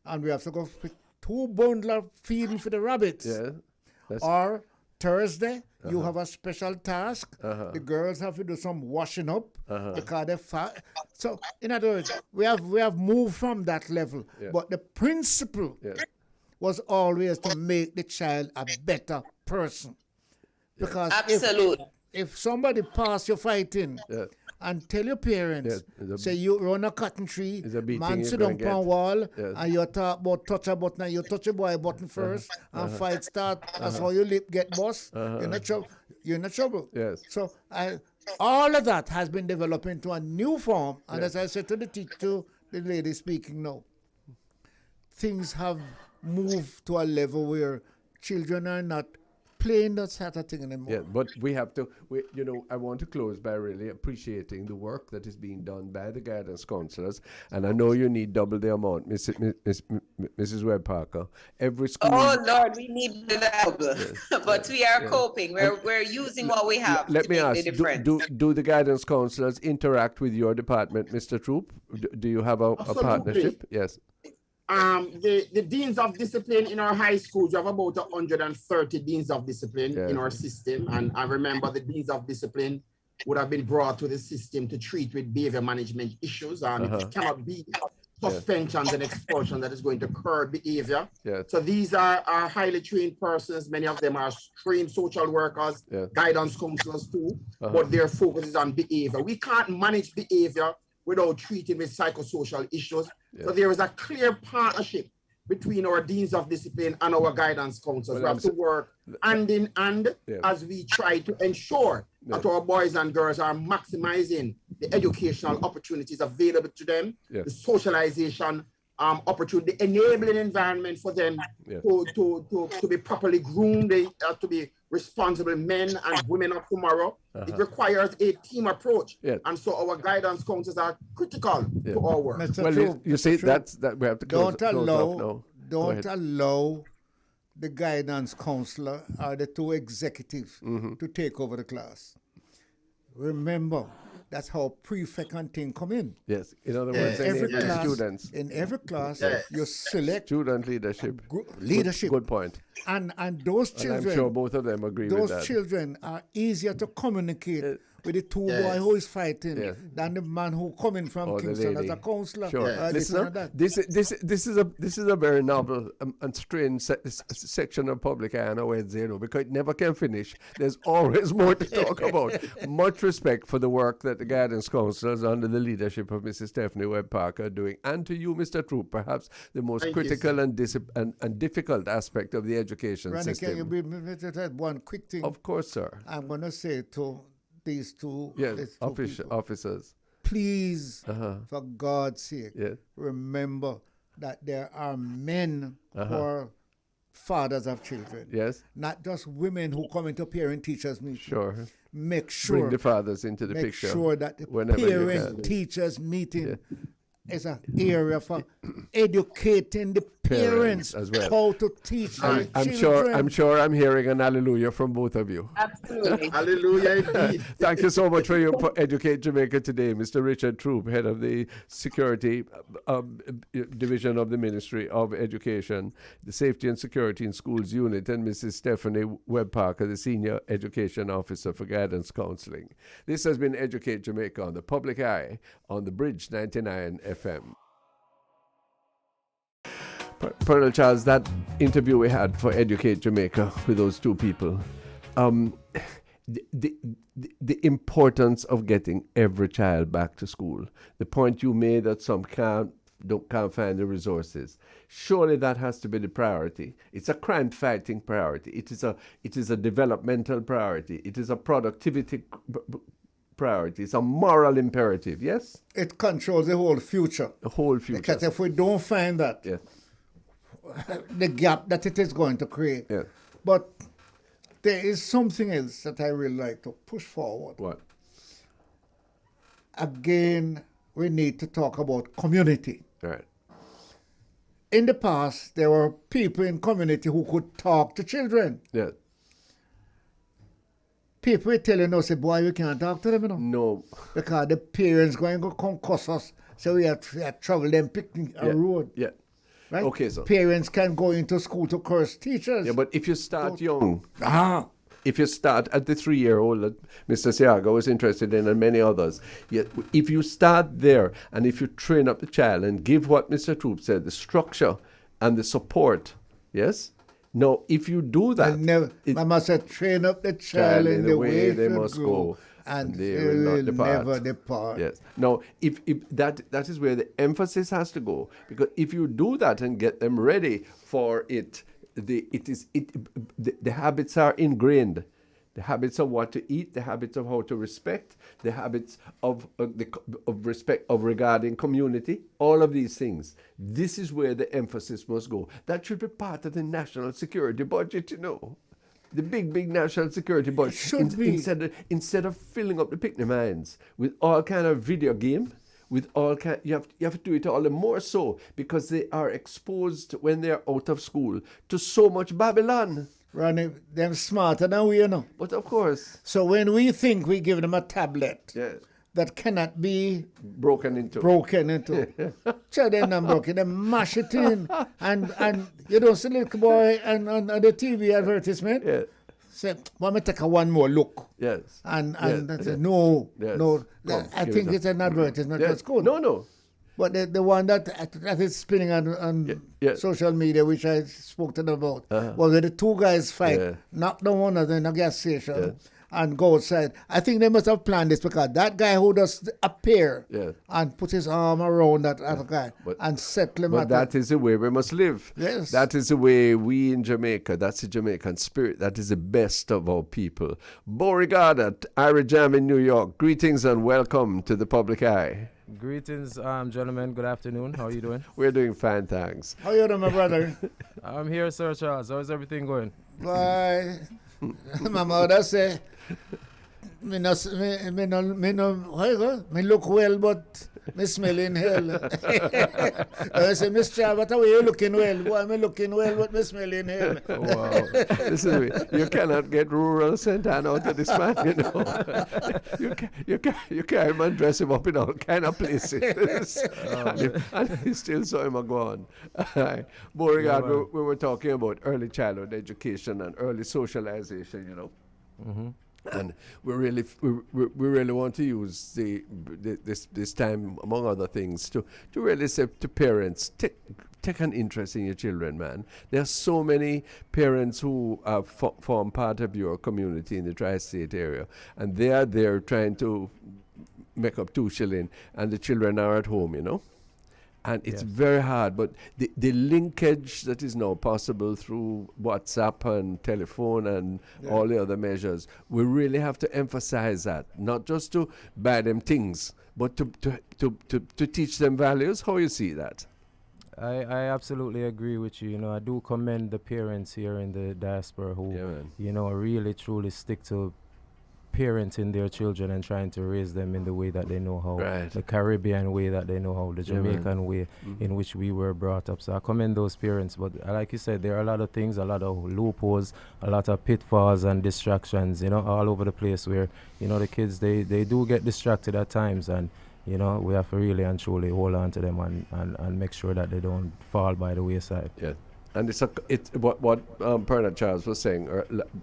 and we have to go pick 2 bundles of feeding for the rabbits. Yeah. Or Thursday, you have a special task. The girls have to do some washing up because they're fat. So, in other words, we have moved from that level. Yeah. But the principle was always to make the child a better person. Because if somebody pass your fighting and tell your parents, say you run a cotton tree, man sit down on wall, and you talk about touch a button, and you touch a boy button first, and fight start, that's how your lip get bust, you're in trouble. Yes. So all of that has been developed into a new form, and as I said to the teacher, the lady speaking now, things have moved to a level where children are not playing that sort of thing anymore. Yeah, but we have to, I want to close by really appreciating the work that is being done by the guidance counselors. And I know you need double the amount, Mrs. Webb Parker. Every school. Oh, Lord, we need the double. Yes. But we are coping. We're using what we have. Let me ask, the difference. do the guidance counselors interact with your department, Mr. Troupe? Do you have a partnership? Yes. The deans of discipline in our high schools, we have about 130 deans of discipline in our system. And I remember the deans of discipline would have been brought to the system to treat with behavior management issues. And it cannot be suspensions and expulsion that is going to curb behavior. So these are highly trained persons. Many of them are trained social workers, guidance counselors too, but their focus is on behavior. We can't manage behavior without treating with psychosocial issues. So there is a clear partnership between our deans of discipline and our guidance counselors. We have to work hand in hand as we try to ensure that our boys and girls are maximizing the educational opportunities available to them, the socialization opportunity, the enabling environment for them to be properly groomed, to be responsible men and women of tomorrow. It requires a team approach. And so our guidance counselors are critical to our work. Well, you see, that we have to close. Don't allow the guidance counselor or the 2 executives to take over the class. Remember, that's how prefect and thing come in. Yes. In other words, students. In every class, you select student leadership. Leadership. Good point. And those children. And I'm sure both of them agree with that. Those children are easier to communicate with the 2 boy who is fighting than the man who coming from Kingston as a counselor. Sure. Listen, this is a very novel and strange section of public eye, I know it's zero, because it never can finish. There's always more to talk about. Much respect for the work that the guidance counselors under the leadership of Mrs. Stephney Webb Parker are doing, and to you, Mr. Troupe, perhaps the most critical and difficult aspect of the education system. Can you be one quick thing? Of course, sir. I'm going to say to these two, officers, please, for God's sake, remember that there are men who are fathers of children. Yes. Not just women who come into parent teachers meeting. Sure. Make sure. Bring the fathers into the picture. Make sure that the parent teachers meeting is an area for educating the parents as well. How to teach their children. I'm sure I'm hearing an hallelujah from both of you. Absolutely. Hallelujah indeed. Thank you so much for Educate Jamaica today, Mr. Richard Troupe, head of the Security Division of the Ministry of Education, the Safety and Security in Schools Unit, and Mrs. Stephney Webb Parker, the Senior Education Officer for Guidance Counselling. This has been Educate Jamaica on the Public Eye on the Bridge 99 FM. Pearnel Charles, that interview we had for Educate Jamaica with those 2 people, the importance of getting every child back to school, the point you made that some can't find the resources, surely that has to be the priority. It's a crime fighting priority. It is a developmental priority. It is a productivity priority. It's a moral imperative. Yes. It controls the whole future. The whole future. Because if we don't find that, the gap that it is going to create. Yeah. But there is something else that I really like to push forward. What? Again, we need to talk about community. Right. In the past, there were people in community who could talk to children. Yeah. People are telling us, boy, we can't talk to them, you know. No. Because the parents going to come cuss us, So we have travel them picnic a road. Yeah. Right? Okay, so. Parents can go into school to curse teachers. Yeah, but if you start young, Ah. if you start at the 3-year-old that Mr. Siaga was interested in and many others, if you start there and if you train up the child and give what Mr. Troupe said, the structure and the support, yes? No, if you do that... Mama said, train up the child in the way they must go. And they will not depart. Never depart. Yes. Now, if that is where the emphasis has to go, because if you do that and get them ready for it, the habits are ingrained. The habits of what to eat, the habits of how to respect, the habits of respect, of regarding community, all of these things. This is where the emphasis must go. That should be part of the national security budget, you know. The big national security budget. Should be. Instead of filling up the picnic minds with all kind of video game, with all kind, you have to do it all the more so because they are exposed when they are out of school to so much Babylon. Ronnie, they're smarter than we, you know. But of course. So when we think we give them a tablet that cannot be broken into. So they're not broken, they mash it in. And you don't see little boy and on the TV advertisement. Yeah. Say, want me take one more look. Yes. And say, no. I think it's an advertisement. That's good. No. But the one that is spinning on social media, which I spoke to them about, was where the two guys fight, knock down one of them in a gas station, and go outside. I think they must have planned this because that guy who does appear and put his arm around that other guy and settle him. But that is the way we must live. Yes. That is the way we in Jamaica, that's the Jamaican spirit. That is the best of our people. Beau-regard at Irie Jam in New York. Greetings and welcome to the public eye. Greetings, gentlemen. Good afternoon. How are you doing? We're doing fine, thanks. How you doing, my brother? I'm here, Sir Charles. How's everything going? Why, my mother say, me look well, but me smell in hell. I say, Miss Charles, what are you looking well? Why am I looking well, but me smell in hell? Oh, wow. Listen, you cannot get rural Santana out of this man, you know. You carry him and dress him up in all kind of places. And he still saw him go on. Beau-regard, we were talking about early childhood education and early socialization, you know. Mm-hmm. And we really want to use this time, among other things, to really say to parents, take an interest in your children, man. There are so many parents who form part of your community in the tri-state area, and they are there trying to make up 2 shillings, and the children are at home, you know. And it's very hard, but the linkage that is now possible through WhatsApp and telephone and all the other measures, we really have to emphasize that, not just to buy them things, but to teach them values. How you see that? I absolutely agree with you. You know, I do commend the parents here in the diaspora who, really truly stick to parenting their children and trying to raise them in the way that they know how, the Caribbean way that they know how, the Jamaican way in which we were brought up. So I commend those parents. But like you said, there are a lot of things, a lot of loopholes, a lot of pitfalls and distractions, all over the place where, the kids, they do get distracted at times, and, we have to really and truly hold on to them and make sure that they don't fall by the wayside. Yeah. And it's what Pearnel Charles was saying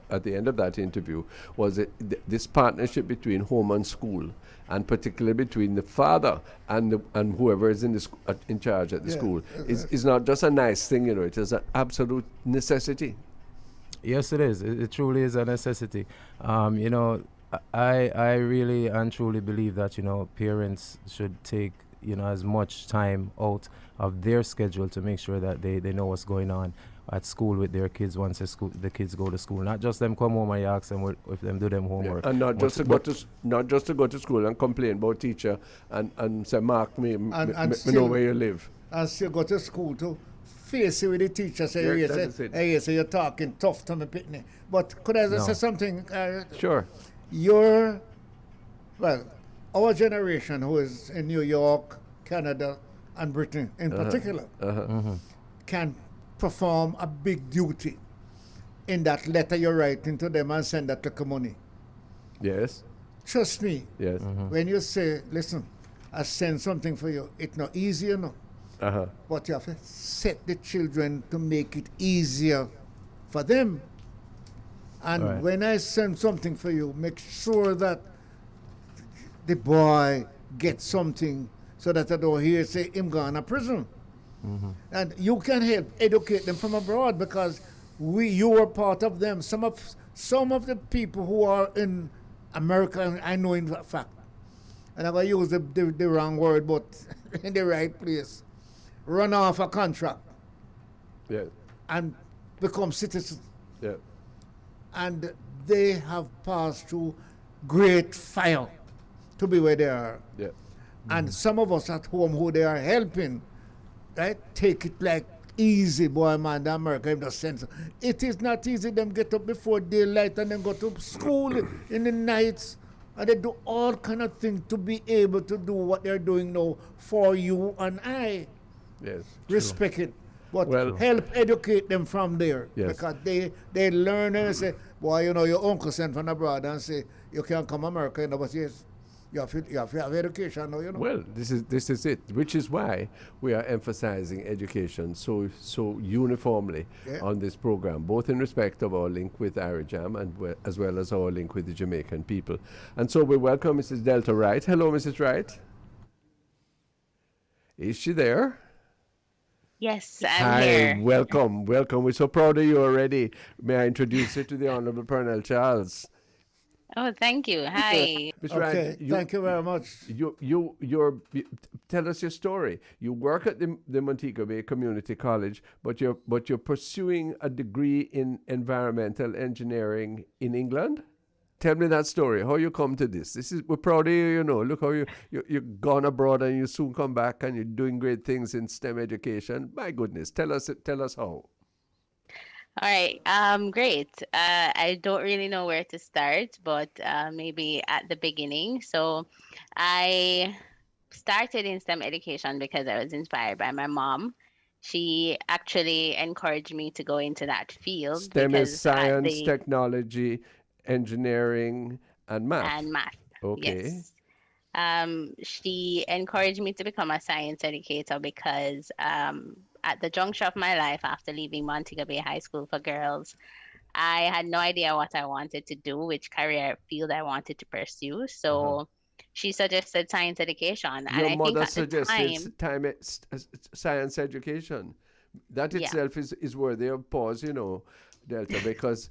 at the end of that interview was this partnership between home and school, and particularly between the father and whoever is in charge at the school is not just a nice thing, it is an absolute necessity. Yes, it is. It truly is a necessity. I really and truly believe that parents should take as much time out of their schedule to make sure that they know what's going on at school with their kids once the kids go to school. Not just them come home and ask them if them do them homework. And not just to go to school and complain about teacher and say, Mark, me know where you live. And still go to school to face it with the teacher, say, hey, so you're talking tough to me, Pitney. But could I say something? Sure. Our generation, who is in New York, Canada, and Britain in particular, can perform a big duty in that letter you're writing to them and send that to money. Yes. Trust me. Yes. When you say, listen, I send something for you. It's not easy, you know. Uh-huh. But you have to set the children to make it easier for them. And when I send something for you, make sure that the boy gets something so that I don't hear say him gone to prison. Mm-hmm. And you can help educate them from abroad because you are part of them. Some of the people who are in America, I know in fact, and I'm going to use the wrong word, but in the right place, run off a contract and become citizens. Yeah. And they have passed through great fire to be where they are. Yeah. And some of us at home who they are helping, right, take it like easy, boy, man, the America in the sense. It is not easy. Them get up before daylight and then go to school in the nights. And they do all kind of things to be able to do what they're doing now for you and I. Yes. Respect it. But help educate them from there. Yes. Because they learn and say, boy, you know, your uncle sent from abroad and say, you can't come to America, you know, but yes, you have to have education now, you know. Well, this is it, which is why we are emphasizing education so uniformly on this program, both in respect of our link with Irie Jam and as well as our link with the Jamaican people. And so we welcome Mrs. Delta Wright. Hello, Mrs. Wright. Is she there? Yes, I'm here. Hi, welcome. We're so proud of you already. May I introduce you to the Honorable Pearnel Charles? Oh, thank you. Hi. Okay, Wright, thank you very much. Tell us your story. You work at the Montego Bay Community College, but you're pursuing a degree in environmental engineering in England. Tell me that story. How you come to this? We're proud of you. You know, look how you've gone abroad and you soon come back and you're doing great things in STEM education. My goodness, tell us how. All right. Great. I don't really know where to start, but maybe at the beginning. So I started in STEM education because I was inspired by my mom. She actually encouraged me to go into that field. STEM is science, technology, engineering, and math. Okay. Yes. She encouraged me to become a science educator because at the juncture of my life after leaving Montego Bay High School for Girls, I had no idea what I wanted to do, which career field I wanted to pursue. So she suggested science education. Your mother suggested science education. That itself is worthy of pause, you know, Delta, because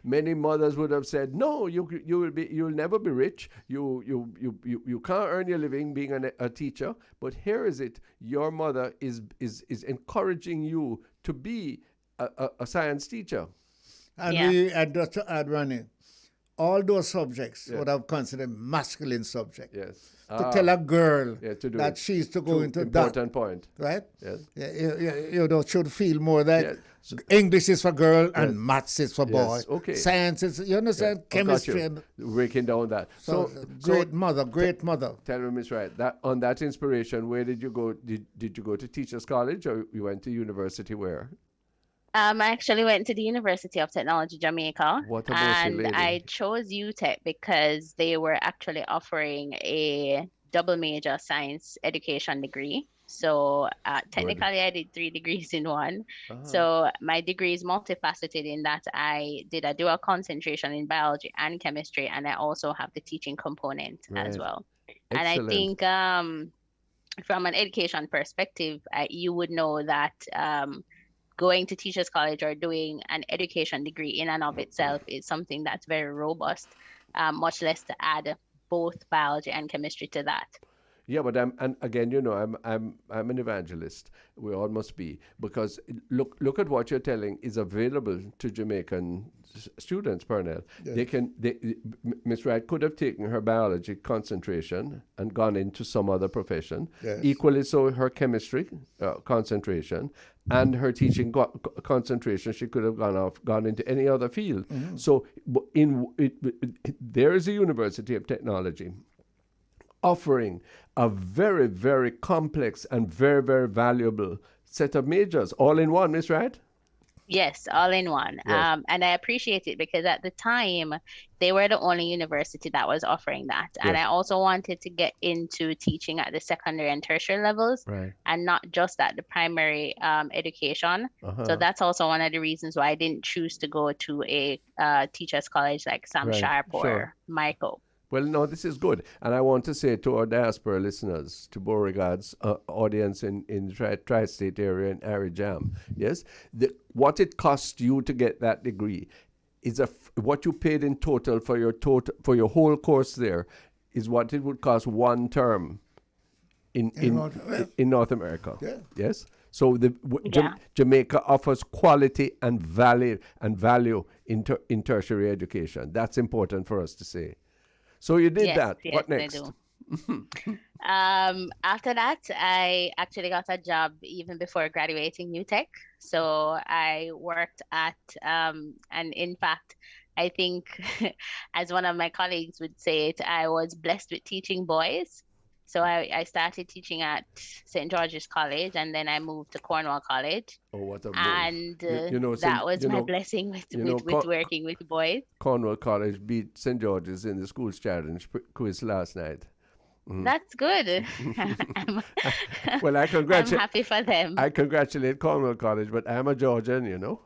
many mothers would have said, no, you'll never be rich. You can't earn your living being a teacher. But here is it. Your mother is encouraging you to be a science teacher. And we had to add, Ronnie, all those subjects would have considered masculine subjects. Yes. To tell a girl that she's to go into that. Important point. Right? Yes. You know, should feel more that English is for girl and maths is for boy. Okay. Science is, you understand, chemistry. Breaking down that. So great mother. Tell me, Miss Wright, that on that inspiration, where did you go? Did you go to Teachers College or you went to university where? I actually went to the University of Technology, Jamaica. What a mercy lady. I chose UTech because they were actually offering a double major science education degree. So technically I did 3 degrees in one. So my degree is multifaceted in that I did a dual concentration in biology and chemistry, and I also have the teaching component as well. Excellent. And I think from an education perspective, you would know that going to Teachers College or doing an education degree in and of itself is something that's very robust, much less to add both biology and chemistry to that. Yeah, but I'm an evangelist. We all must be, because look at what you're telling is available to Jamaican students, Pearnel. Yes. Miss Wright could have taken her biology concentration and gone into some other profession. Yes. Equally so, her chemistry concentration and her teaching concentration, she could have gone into any other field. Mm-hmm. So there is a University of Technology offering a very, very complex and very, very valuable set of majors, all in one, Miss Wright? Yes, all in one. Yes. And I appreciate it because at the time they were the only university that was offering that. And I Yes. also wanted to get into teaching at the secondary and tertiary levels Right. and not just at the primary education. So that's also one of the reasons why I didn't choose to go to a teachers college like Sam Right. Sharp Sure. or Michael. Well, no, this is good. And I want to say to our diaspora listeners, to Beau-regard's audience in the tri-state area in Irie Jam, yes, what it cost you to get that degree is what you paid in total for your whole course there is what it would cost one term in North America. Yeah. Yes. So Jamaica offers quality and value in tertiary education. That's important for us to say. So you did that. Yes, What next? I do. After that, I actually got a job even before graduating UTech. So I worked at, and in fact, I think as one of my colleagues would say it, I was blessed with teaching boys. So I started teaching at St. George's College, and then I moved to Cornwall College. Oh, what a move. And St. was my blessing with working with boys. Cornwall College beat St. George's in the schools challenge quiz last night. That's good. Well, I'm happy for them. I congratulate Cornwall College, but I'm a Georgian, you know.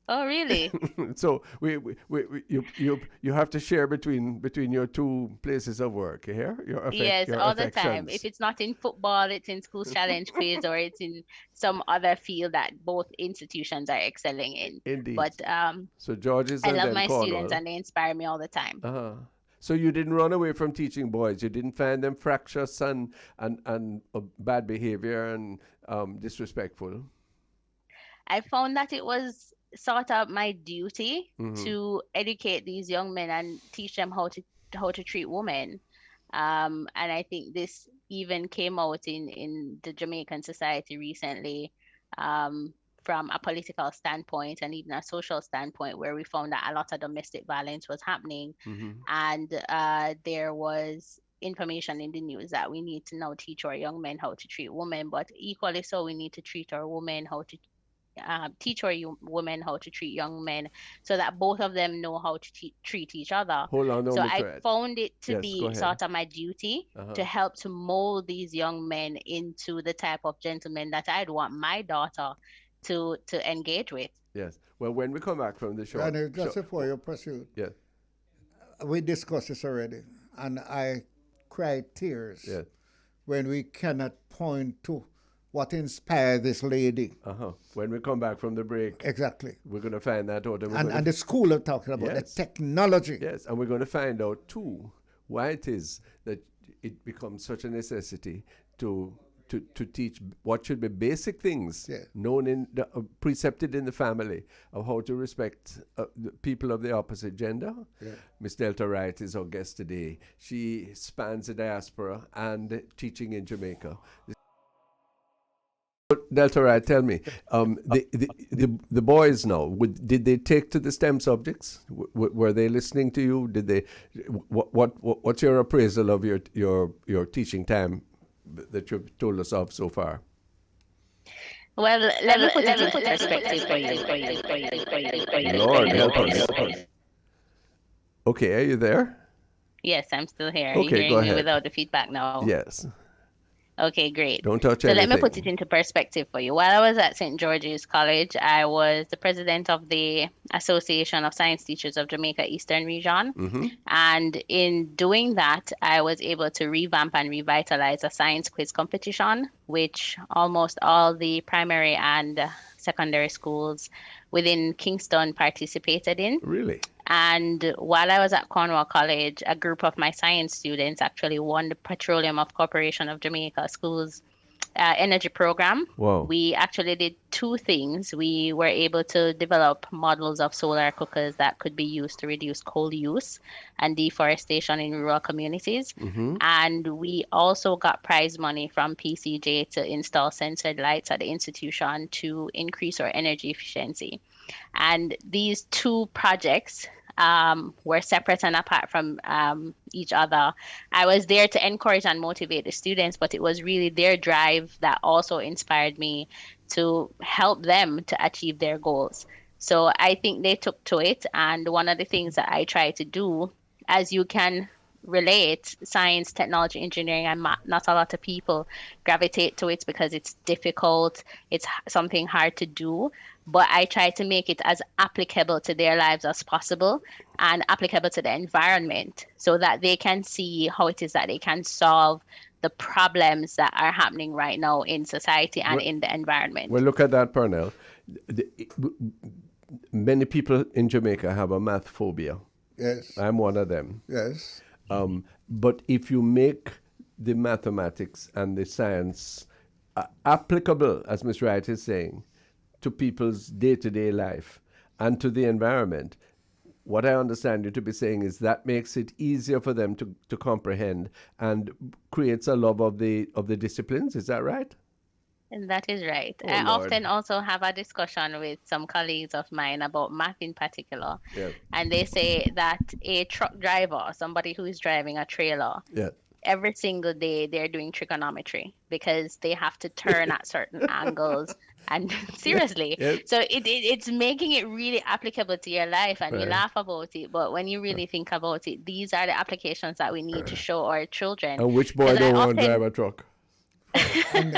Oh, really? So you have to share between your two places of work here. Yes, all the time. If it's not in football, it's in schools challenge quiz, or it's in some other field that both institutions are excelling in. Indeed. But so George's I and love then my Cornwall. students, and they inspire me all the time. So you didn't run away from teaching boys. You didn't find them fractious and bad behavior and disrespectful. I found that it was sort of my duty to educate these young men and teach them how to treat women. And I think this even came out in the Jamaican society recently, from a political standpoint and even a social standpoint, where we found that a lot of domestic violence was happening. And there was information in the news that we need to now teach our young men how to treat women, but equally so we need to treat our women how to teach our women how to treat young men, so that both of them know how to treat each other. Hold on, so I found it to be sort of my duty to help to mold these young men into the type of gentlemen that I'd want my daughter to engage with. Yes. Well, when we come back from the show, and just before you pursue, yes, we discussed this already, and I cried tears when we cannot point to what inspired this lady. When we come back from the break. Exactly. We're going to find that out. And the school are talking about the technology. Yes, and we're going to find out, too, why it is that it becomes such a necessity to teach what should be basic things known precepted in the family of how to respect the people of the opposite gender. Miss Delta Wright is our guest today. She spans the diaspora and teaching in Jamaica. Delta Wright, tell me, the boys now, did they take to the STEM subjects? Were they listening to you? Did they? What's your appraisal of your teaching time that you've told us of so far? Well, let me put it into perspective for you. Lord help us. Okay, are you there? Yes, I'm still here. Okay, are you hearing go me ahead. without the feedback now? Yes. Okay, great. Don't touch anything. anything. Let me put it into perspective for you. While I was at St. George's College, I was the president of the Association of Science Teachers of Jamaica Eastern Region. And in doing that, I was able to revamp and revitalize a science quiz competition, which almost all the primary and secondary schools within Kingston participated in. Really? And while I was at Cornwall College, a group of my science students actually won the Petroleum of Corporation of Jamaica Schools energy program. Wow. We actually did two things. We were able to develop models of solar cookers that could be used to reduce coal use and deforestation in rural communities. And we also got prize money from PCJ to install censored lights at the institution to increase our energy efficiency. And these two projects were separate and apart from each other. I was there to encourage and motivate the students, but it was really their drive that also inspired me to help them to achieve their goals. So I think they took to it. And one of the things that I try to do, as you can relate, science, technology, engineering, and math, not a lot of people gravitate to it because it's difficult, it's something hard to do. But I try to make it as applicable to their lives as possible and applicable to the environment so that they can see how it is that they can solve the problems that are happening right now in society and in the environment. Well, look at that, Pearnel. Many people in Jamaica have a math phobia. Yes. I'm one of them. Yes. But if you make the mathematics and the science applicable, as Ms. Wright is saying, to people's day-to-day life and to the environment, what I understand you to be saying is that makes it easier for them to comprehend and creates a love of the disciplines. Is that right? And that is right. Oh, I Lord. often also have a discussion with some colleagues of mine about math in particular. Yeah. And they say that a truck driver, somebody who is driving a trailer, Yeah. every single day they're doing trigonometry because they have to turn at certain angles. And seriously, so it's making it really applicable to your life, and you laugh about it. But when you really think about it, these are the applications that we need to show our children. And which boy don't want to drive a truck? And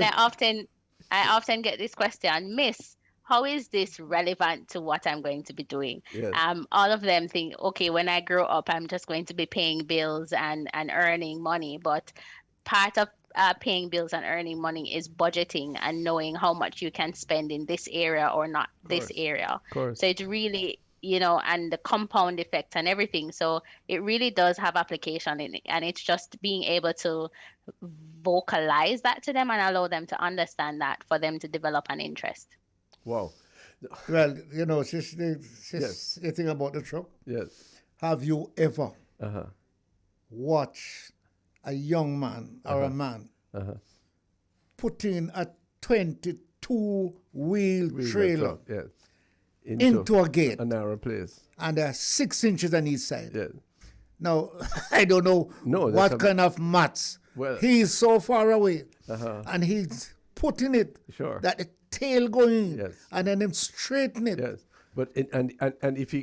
I often get this question, Miss, how is this relevant to what I'm going to be doing? Yes. All of them think, okay, when I grow up, I'm just going to be paying bills and earning money. But part of paying bills and earning money is budgeting and knowing how much you can spend in this area or not this area. Of course. So it's really, and the compound effect and everything. So it really does have application in it. And it's just being able to vocalize that to them and allow them to understand that for them to develop an interest. Wow. Well, the thing about the truck. Yes. Have you ever watched a young man or a man putting a 22-wheel trailer into a gate? A narrow place. And there are 6 inches on each side. Yeah. Now, I don't know what kind of maths. Well, he's so far away. And he's putting it that the tail going and then him straighten it. Yes. But and if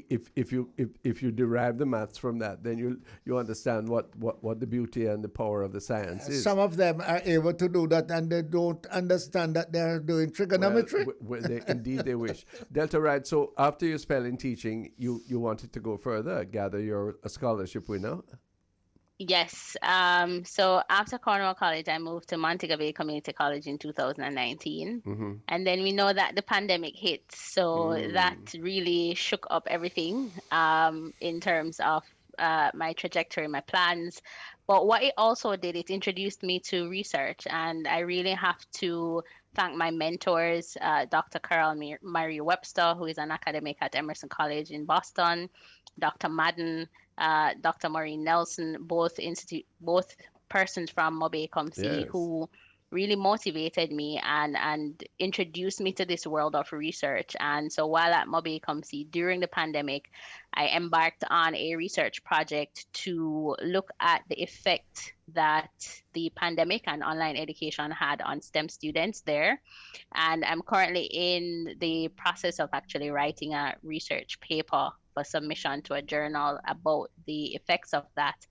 you derive the maths from that, then you understand what the beauty and the power of the science is. Some of them are able to do that, and they don't understand that they're doing trigonometry. Indeed, they wish. Delta, right? So after your spell in teaching, you wanted to go further, gather a scholarship winner. Yes. So after Cornwall College, I moved to Montego Bay Community College in 2019. And then we know that the pandemic hit. So that really shook up everything in terms of my trajectory, my plans. But what it also did, it introduced me to research. And I really have to thank my mentors, Dr. Carol Marie Webster, who is an academic at Emerson College in Boston, Dr. Madden, Dr. Maureen Nelson, both persons from Mobay-Comsey who really motivated me and introduced me to this world of research. And so while at Mobay-Comsey during the pandemic, I embarked on a research project to look at the effect that the pandemic and online education had on STEM students there. And I'm currently in the process of actually writing a research paper for submission to a journal about the effects of that.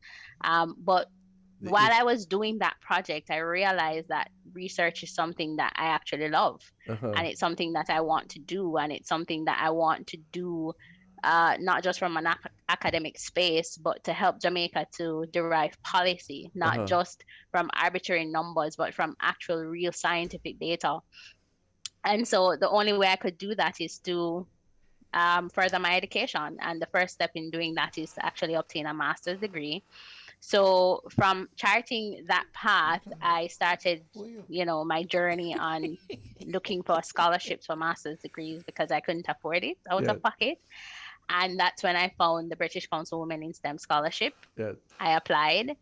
But while I was doing that project, I realized that research is something that I actually love. And it's something that I want to do. And it's something that I want to do not just from an academic space, but to help Jamaica to derive policy, not just from arbitrary numbers, but from actual real scientific data. And so the only way I could do that is to further my education. And the first step in doing that is to actually obtain a master's degree. So from charting that path, I started, my journey on looking for scholarships for master's degrees because I couldn't afford it out of pocket. And that's when I found the British Council Women in STEM Scholarship. I applied.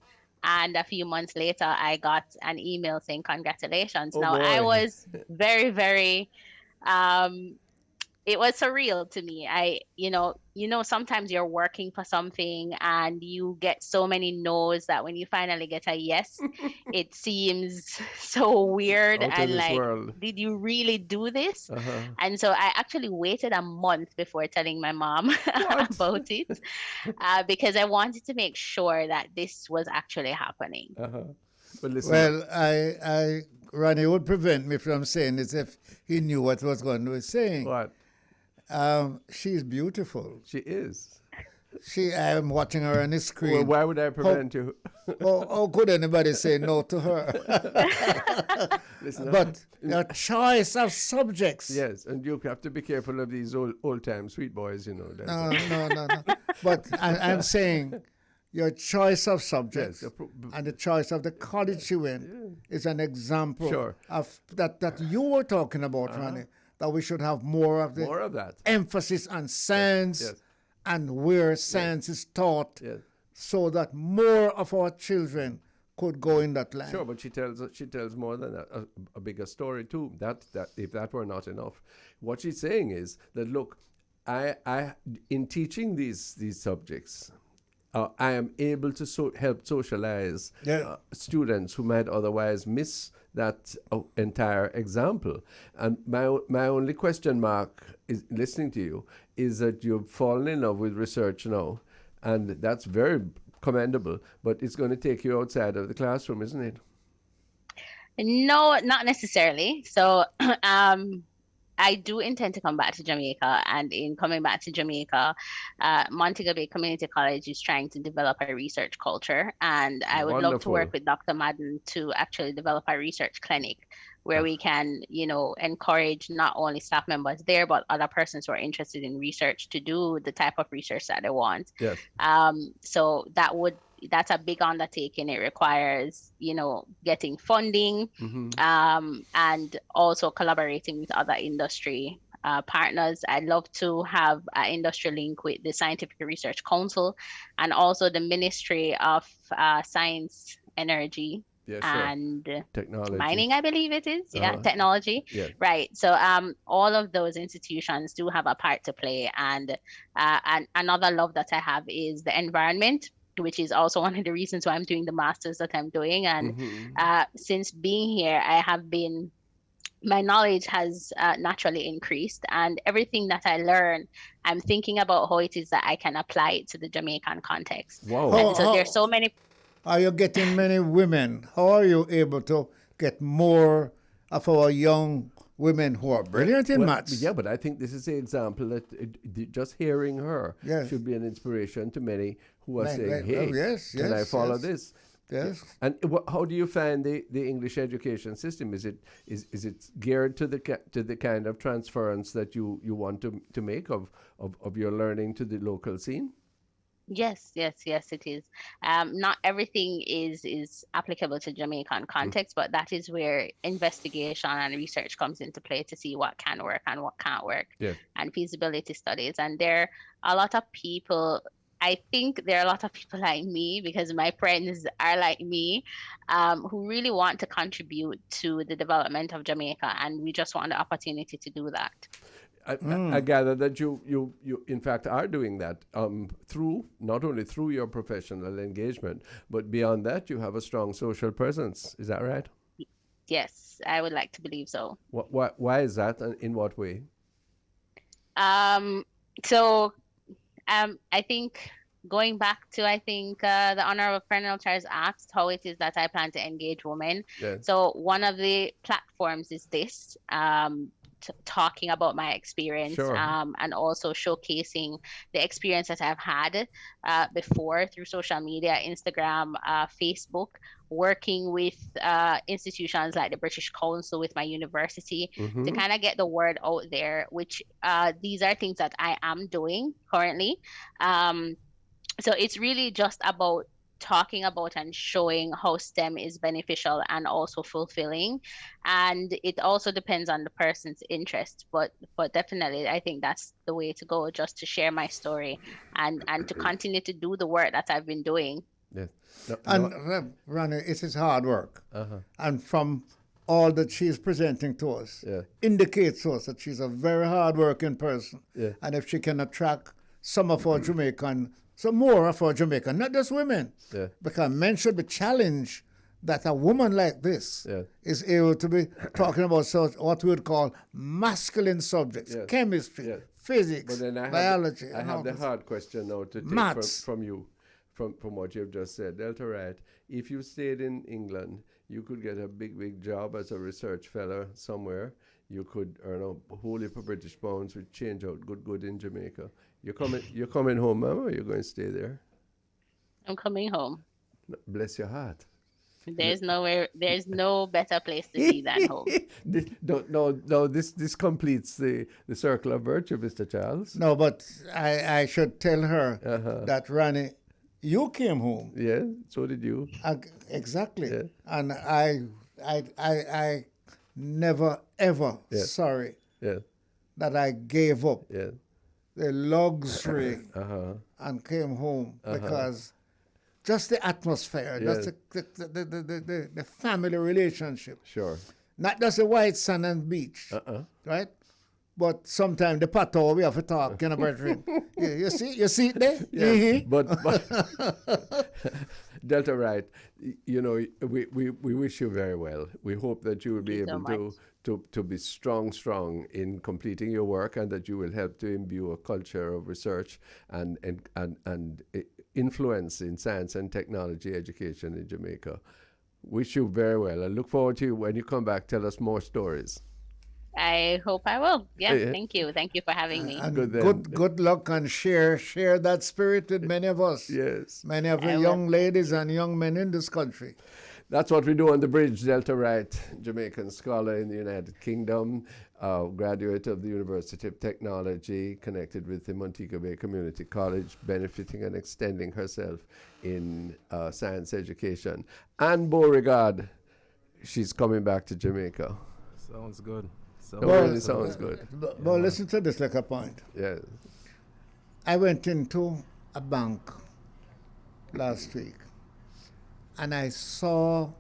And a few months later, I got an email saying, congratulations. Oh, now, boy. I was very, very it was surreal to me. Sometimes you're working for something and you get so many no's that when you finally get a yes, it seems so weird Out of and this like, world. did you really do this? Uh-huh. And so I actually waited a month before telling my mom about it, because I wanted to make sure that this was actually happening. Uh-huh. But listen, Well, Ronnie would prevent me from saying this if he knew what was going to be saying. what? She's beautiful. She is. I'm watching her on the screen. Well, why would I prevent you? How could anybody say no to her? Listen, But your choice of subjects. yes, and you have to be careful of these old-time sweet boys, you know. No. But I'm saying your choice of subjects Yes, and the choice of the college you went is an example Sure. of that you were talking about, Ronnie, that we should have more of that. emphasis on science Yes. and where science is taught, Yes. so that more of our children could go in that line. Sure, but she tells more than that, a bigger story too. That if that were not enough, what she's saying is that look, I in teaching these subjects, I am able to help socialize students who might otherwise miss that entire example. And my only question mark is listening to you is that you've fallen in love with research now, and that's very commendable, but it's going to take you outside of the classroom, isn't it? No, not necessarily. So I do intend to come back to Jamaica, and in coming back to Jamaica, Montego Bay Community College is trying to develop a research culture, and I would love to work with Dr. Madden to actually develop a research clinic where we can, encourage not only staff members there, but other persons who are interested in research to do the type of research that they want. Yes. So that's a big undertaking. It requires, getting funding, and also collaborating with other industry partners. I'd love to have an industry link with the Scientific Research Council and also the Ministry of Science, Energy, and technology. Mining, I believe it is. Technology. Yeah. Right. So all of those institutions do have a part to play. And another love that I have is the environment, which is also one of the reasons why I'm doing the master's that I'm doing. And since being here, my knowledge has naturally increased, and everything that I learn, I'm thinking about how it is that I can apply it to the Jamaican context. Wow. And so there's so many. Are you getting many women? How are you able to get more of our young women who are brilliant in maths? Yeah, but I think this is the example that just hearing her should be an inspiration to many who are saying, hey, can I follow this? Yes. And how do you find the English education system? Is it geared to the kind of transference that you want to make of your learning to the local scene? Yes, it is. Not everything is applicable to Jamaican context, but that is where investigation and research comes into play to see what can work and what can't work, and feasibility studies. And there are a lot of people. I think there are a lot of people like me, because my friends are like me, who really want to contribute to the development of Jamaica, and we just want the opportunity to do that. I gather that you in fact are doing that not only through your professional engagement, but beyond that you have a strong social presence. Is that right? Yes, I would like to believe so. Why is that, and in what way? I think going back to, the Honorable Pearnel Charles asked how it is that I plan to engage women. Yes. So one of the platforms is this, talking about my experience, and also showcasing the experience that I've had before through social media, Instagram, Facebook, working with institutions like the British Council with my university to kind of get the word out there, which these are things that I am doing currently. So it's really just about talking about and showing how STEM is beneficial and also fulfilling. And it also depends on the person's interest, but definitely I think that's the way to go, just to share my story and to continue to do the work that I've been doing. Yes. And Ronnie, it is hard work. And from all that she's presenting to us indicates to us that she's a very hard-working person. Yeah. And if she can attract some of our Jamaican, some more of our Jamaican, not just women, because men should be challenged that a woman like this is able to be talking about what we would call masculine subjects, chemistry, physics, biology. I have the hard question now to take from you, from what you've just said. Delta Wright, if you stayed in England, you could get a big job as a research fellow somewhere. You could earn a whole heap of British pounds, which change out good in Jamaica. You're coming home, Mama, or you're going to stay there? I'm coming home. Bless your heart. There's no better place to be than home. No, this completes the circle of virtue, Mr. Charles. No, but I should tell her that, Ronnie, you came home. Yeah, so did you. Exactly. Yeah. And I never ever sorry that I gave up the luxury and came home because just the atmosphere, just the family relationship. Sure. Not just the white sand and beach, right? But sometimes the pato we have to talk, brethren. You see it there? Yeah. But Delta Wright, we wish you very well. We hope that you will be able to be strong in completing your work, and that you will help to imbue a culture of research and influence in science and technology education in Jamaica. Wish you very well. I look forward to you when you come back. Tell us more stories. I hope I will. Yeah. Thank you for having me. And good luck, and share that spirit with many of us. Yes. Many of the young ladies and young men in this country. That's what we do on the bridge. Delta Wright, Jamaican scholar in the United Kingdom, graduate of the University of Technology, connected with the Montego Bay Community College, benefiting and extending herself in science education. And Beau-regard, she's coming back to Jamaica. Sounds good. Really sounds good. But listen to this like a point. Yeah. I went into a bank last week, and I saw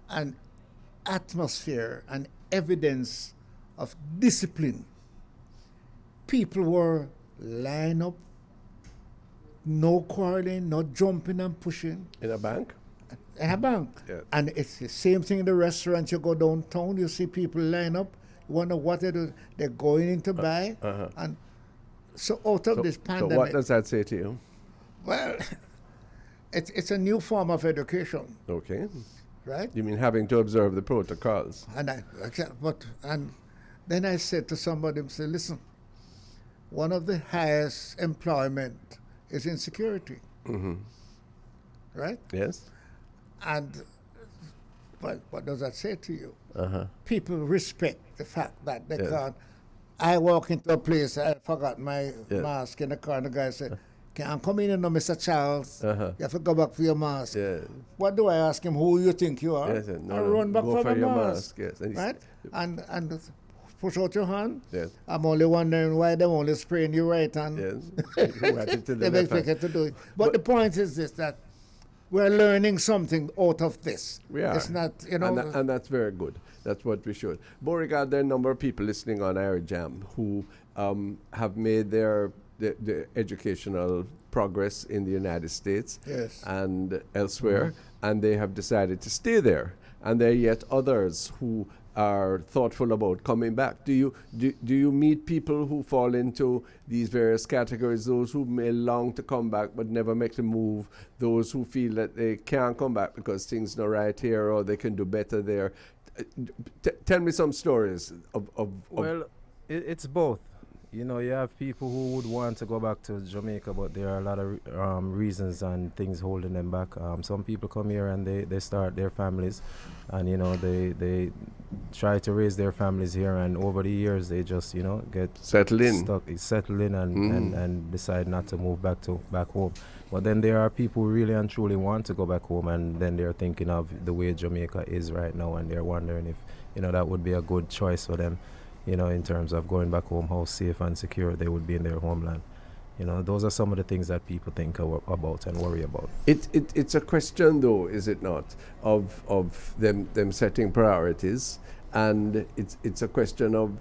an atmosphere and evidence of discipline. People were lined up, no quarreling, no jumping and pushing. In a bank? In a bank. Yeah. And it's the same thing in the restaurant. You go downtown, you see people line up, you wonder what they do. They're going in to buy. And so out of this pandemic. So what does that say to you? Well, it's a new form of education. Okay. Right? You mean having to observe the protocols? And then I said to somebody, I said, listen, one of the highest employment is in security. Mm-hmm. Right? Yes. And what does that say to you? People respect the fact that they can't. I walk into a place, I forgot my mask in the car, and the guy said, "Can't come in, Mr. Charles. You have to go back for your mask." Yeah. What do I ask him? Who you think you are? Yes, I run back for my your mask. Yes. Right? And push out your hand. Yes. I'm only wondering why they're only spraying your right hand. Yes. They expect it to do it. But the point is this, that we're learning something out of this. We are. It's not, And that's very good. That's what we should. Beau-regard, there are a number of people listening on Irie Jam who have made the educational progress in the United States and elsewhere, and they have decided to stay there. And there are yet others who are thoughtful about coming back. Do you meet people who fall into these various categories? Those who may long to come back but never make the move, those who feel that they can't come back because things not right here or they can do better there. Tell me some stories of Well, it's both. You have people who would want to go back to Jamaica, but there are a lot of reasons and things holding them back. Some people come here and they start their families, and they try to raise their families here, and over the years they just get settle in and decide not to move back home. But then there are people who really and truly want to go back home, and then they're thinking of the way Jamaica is right now, and they're wondering if that would be a good choice for them. In terms of going back home, how safe and secure they would be in their homeland. Those are some of the things that people think about and worry about. It's a question, though, is it not, of them setting priorities, and it's a question of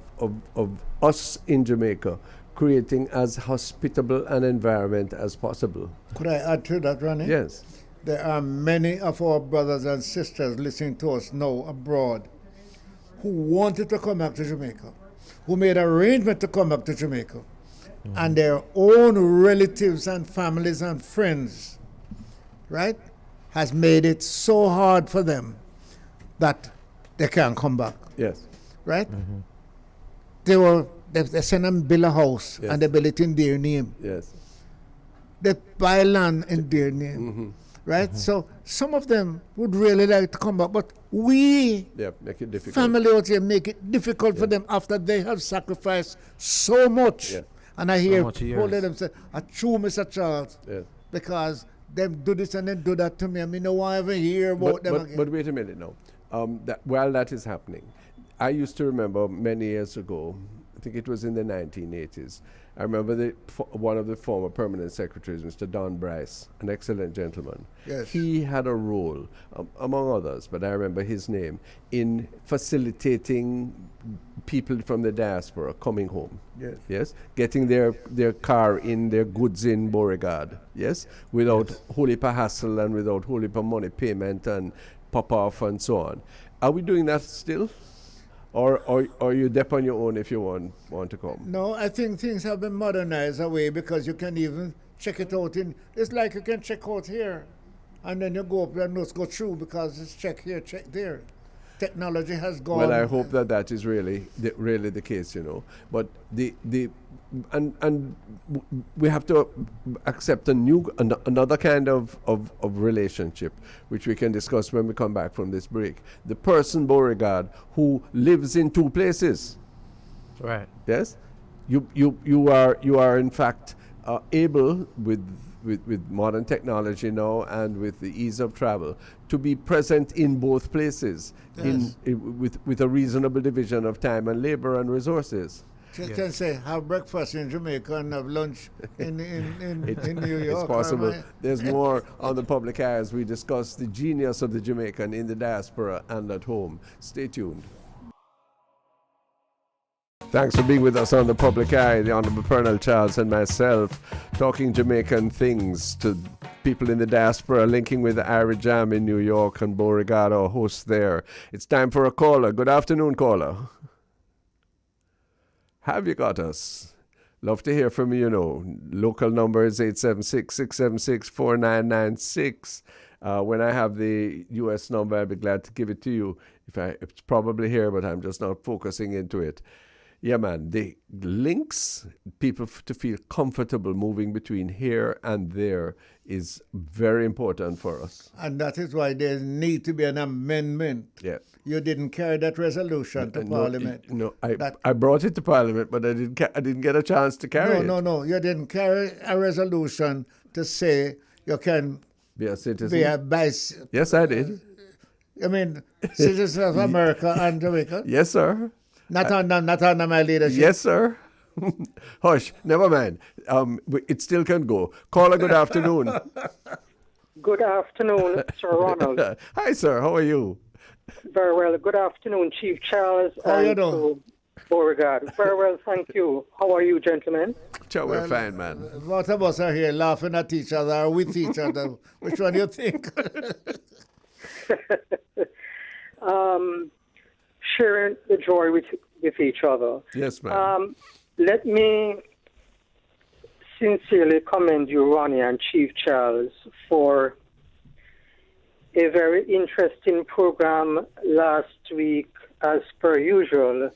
us in Jamaica creating as hospitable an environment as possible. Could I add to that, Ronnie? Yes. There are many of our brothers and sisters listening to us now abroad who wanted to come back to Jamaica, who made arrangement to come back to Jamaica, and their own relatives and families and friends, right, has made it so hard for them that they can't come back. Yes. Right? They send them build a house, and they build it in their name. Yes. They buy land in their name. Right? So some of them would really like to come back, but we, make it difficult. family out here, make it difficult for them after they have sacrificed so much. Yeah. And I hear So all of them say, "A true Mr. Charles," because them do this and then do that to me. I mean, no one ever hear about them again. But wait a minute now. While that is happening, I used to remember many years ago, I think it was in the 1980s, I remember one of the former permanent secretaries, Mr. Don Bryce, an excellent gentleman. Yes. He had a role, among others, but I remember his name, in facilitating people from the diaspora coming home. Yes. Yes, getting their car in, their goods in Beau-regard. Yes, without whole heap of hassle and without whole heap of money payment and pop off and so on. Are we doing that still? Or you dep on your own if you want to come? No, I think things have been modernized away because you can even check it out it's like you can check out here and then you go up and just go through because it's check here, check there. Technology has gone. Well, I hope that is really the case, But we have to accept another kind of relationship, which we can discuss when we come back from this break. The person, Beau-regard, who lives in two places. Right. Yes, you are in fact able with modern technology now and with the ease of travel to be present in both places with a reasonable division of time and labor and resources. You can say have breakfast in Jamaica and have lunch in New York. It's possible. There's more on the public eye as we discuss the genius of the Jamaican in the diaspora and at home. Stay tuned. Thanks for being with us on the public eye, the Honorable Pearnel Charles and myself, talking Jamaican things to people in the diaspora, linking with the Irie Jam in New York and Beau-regard, our host there. It's time for a caller. Good afternoon, caller. Have you got us? Love to hear from you, Local number is 876-676-4996. When I have the U.S. number, I'll be glad to give it to you. It's probably here, but I'm just not focusing into it. Yeah, man, the links, people to feel comfortable moving between here and there is very important for us. And that is why there need to be an amendment. Yeah. You didn't carry that resolution to Parliament. I brought it to Parliament, but I didn't get a chance to carry it. No, you didn't carry a resolution to say you can be a citizen. Yes, I did. I mean, citizens of America and Jamaica? Yes, sir. Not under my leadership. Yes, sir. Hush, never mind. It still can go. Caller, good afternoon. Good afternoon, Sir Ronald. Hi, sir. How are you? Very well. Good afternoon, Chief Charles. How are you doing? Beauregard. Very well, thank you. How are you, gentlemen? We're fine, man. Both of us are here laughing at each other or with each other. Which one do you think? Sharing the joy with each other. Yes, ma'am. Let me sincerely commend you, Ronnie and Chief Charles, for a very interesting program last week, as per usual,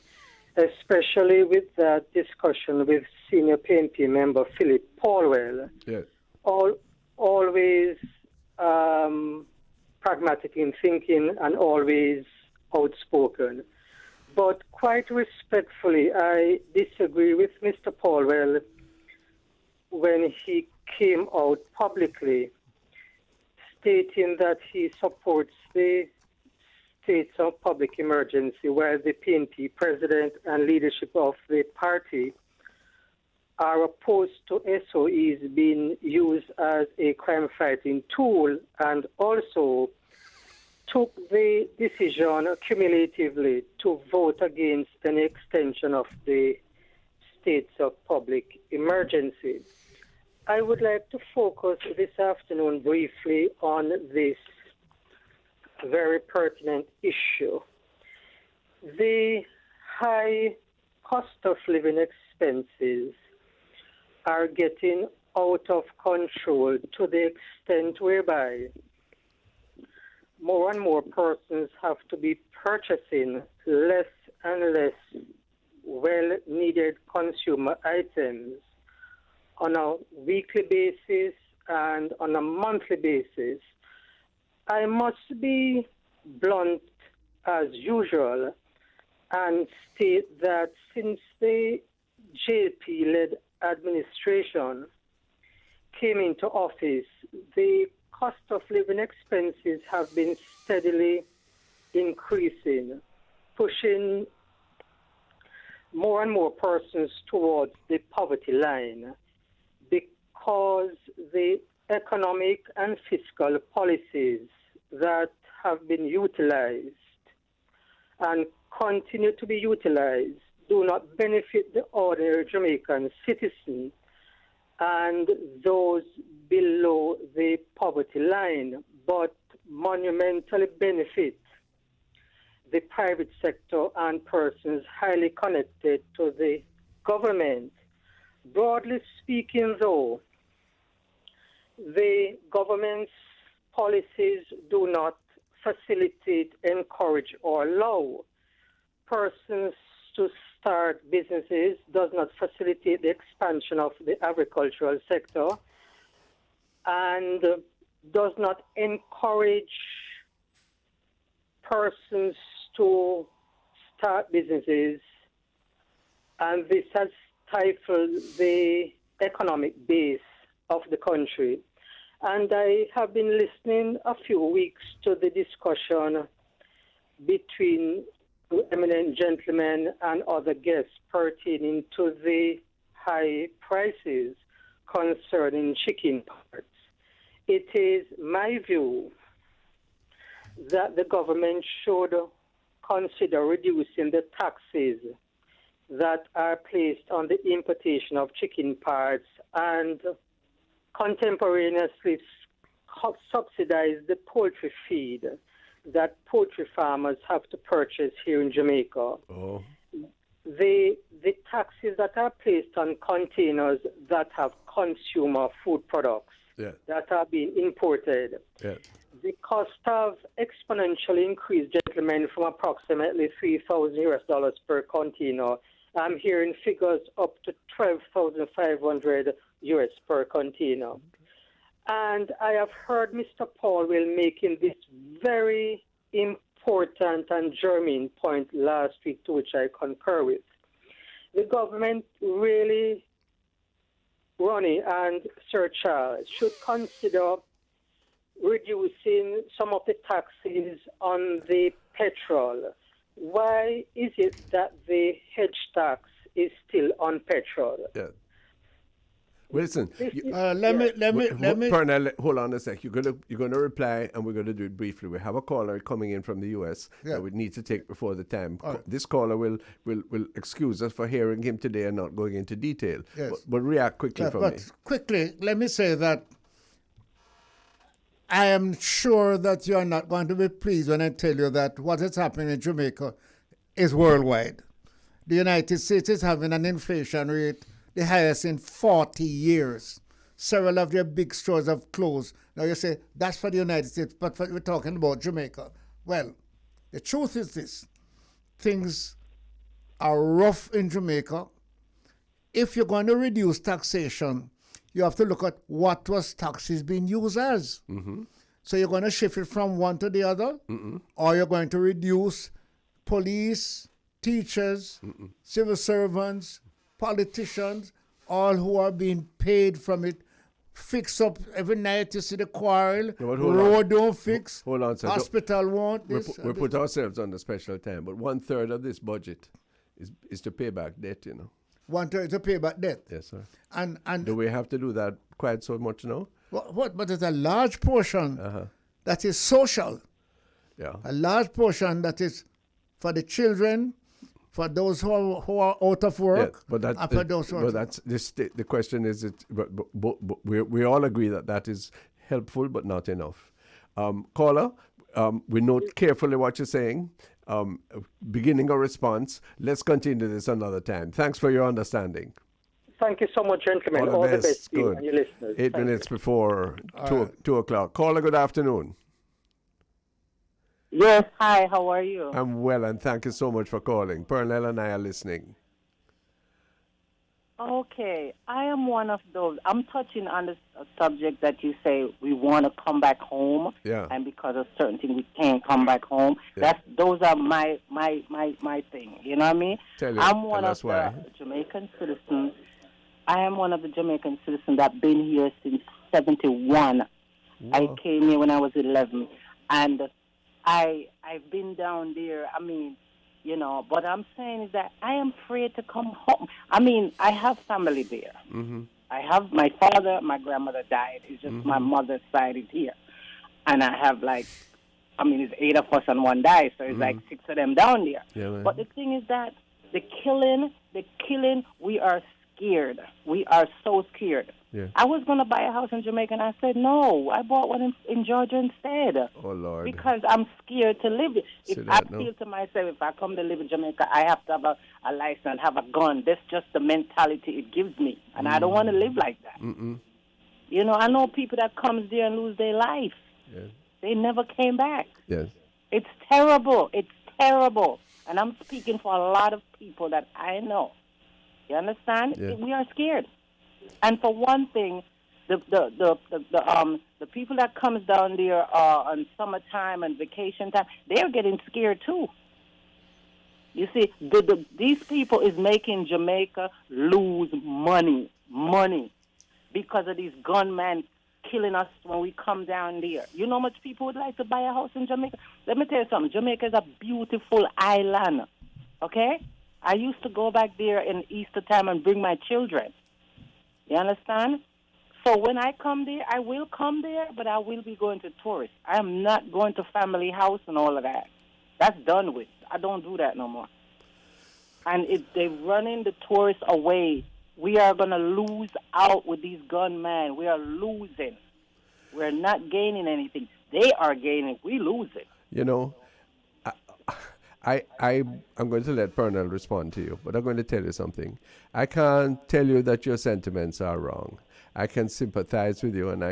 especially with that discussion with Senior PNP member Philip Paulwell. Yes. Always pragmatic in thinking and always outspoken. But quite respectfully, I disagree with Mr. Paulwell when he came out publicly stating that he supports the states of public emergency, while the PNP president and leadership of the party are opposed to SOEs being used as a crime-fighting tool, and also took the decision cumulatively to vote against an extension of the states of public emergency. I would like to focus this afternoon briefly on this very pertinent issue. The high cost of living expenses are getting out of control to the extent whereby more and more persons have to be purchasing less and less well-needed consumer items on a weekly basis and on a monthly basis. I must be blunt as usual and state that since the JP-led administration came into office, the cost of living expenses have been steadily increasing, pushing more and more persons towards the poverty line, because the economic and fiscal policies that have been utilized and continue to be utilized do not benefit the ordinary Jamaican citizen and those below the poverty line, but monumentally benefit the private sector and persons highly connected to the government. Broadly speaking, though, the government's policies do not facilitate, encourage, or allow persons to start businesses, does not facilitate the expansion of the agricultural sector, and does not encourage persons to start businesses, and this has stifled the economic base of the country. And I have been listening a few weeks to the discussion between eminent gentlemen and other guests pertaining to the high prices concerning chicken parts. It is my view that the government should consider reducing the taxes that are placed on the importation of chicken parts and contemporaneously subsidize the poultry feed that poultry farmers have to purchase here in Jamaica. Oh. The taxes that are placed on containers that have consumer food products that are being imported. Yeah. The cost have exponentially increased, gentlemen, from approximately $3,000 per container. I'm hearing figures up to $12,500 per container. And I have heard Mr. Paulwell making this very important and germane point last week, to which I concur with. The government really, Ronnie and Sir Charles, should consider reducing some of the taxes on the petrol. Why is it that the hedge tax is still on petrol? Yeah. Well, listen. Let me. Pearnel, hold on a sec. You're gonna reply, and we're gonna do it briefly. We have a caller coming in from the U.S. that we need to take before the time. Right. This caller will excuse us for hearing him today and not going into detail. Yes. But react quickly for me. But quickly, let me say that I am sure that you are not going to be pleased when I tell you that what is happening in Jamaica is worldwide. The United States is having an inflation rate the highest in 40 years. Several of their big stores have closed. Now you say, that's for the United States, but we're talking about Jamaica. Well, the truth is this. Things are rough in Jamaica. If you're going to reduce taxation, you have to look at what was taxes being used as. Mm-hmm. So you're going to shift it from one to the other, or you're going to reduce police, teachers, civil servants, politicians, all who are being paid from it, fix up every night. You see the quarrel, road don't fix, hold on, sir. hospital won't this. We put ourselves under special time, but 1/3 of this budget is to pay back debt, want to pay back debt. Yes, sir. And do we have to do that quite so much now? But there's a large portion that is social. Yeah. A large portion that is for the children, for those who are out of work, but and for those who are. But that's the question is we all agree that is helpful but not enough. Caller, we note carefully what you're saying. Beginning a response. Let's continue this another time. Thanks for your understanding. Thank you so much, gentlemen. All the best to you and your listeners. 8 minutes before 2 o'clock. Caller, good afternoon. Yes, hi, how are you? I'm well, and thank you so much for calling. Pearnel and I are listening. Okay, I am one of those. I'm touching on the subject that you say we want to come back home, and because of certain things we can't come back home. Yeah. Those are my thing. You know what I mean? I'm one of the Jamaican citizens. I am one of the Jamaican citizens that been here since 1971. I came here when I was 11, and I've been down there. I mean, you know, but I'm saying is that I am afraid to come home. I mean, I have family there. Mm-hmm. I have my father, my grandmother died. It's just my mother's side is here. And I have it's 8 of us and 1 died, so it's like 6 of them down there. Yeah, but the thing is that the killing, we are scared. We are so scared. Yeah. I was going to buy a house in Jamaica, and I said, no, I bought one in Georgia instead. Oh, Lord. Because I'm scared to live it. I feel to myself, if I come to live in Jamaica, I have to have a license, have a gun. That's just the mentality it gives me. And I don't want to live like that. Mm-mm. You know, I know people that comes there and lose their life. Yes. They never came back. Yes. It's terrible. It's terrible. And I'm speaking for a lot of people that I know. You understand? Yeah. We are scared. And for one thing, the people that comes down there on summertime and vacation time, they're getting scared too. You see, these people is making Jamaica lose money because of these gunmen killing us when we come down there. You know how much people would like to buy a house in Jamaica? Let me tell you something. Jamaica is a beautiful island, okay? I used to go back there in Easter time and bring my children. You understand? So when I come there, I will come there, but I will be going to tourists. I am not going to family house and all of that. That's done with. I don't do that no more. And they're running the tourists away. We are going to lose out with these gunmen. We are losing. We're not gaining anything. They are gaining. We losing. You know, I'm going to let Pearnel respond to you, but I'm going to tell you something. I can't tell you that your sentiments are wrong. I can sympathize with you, and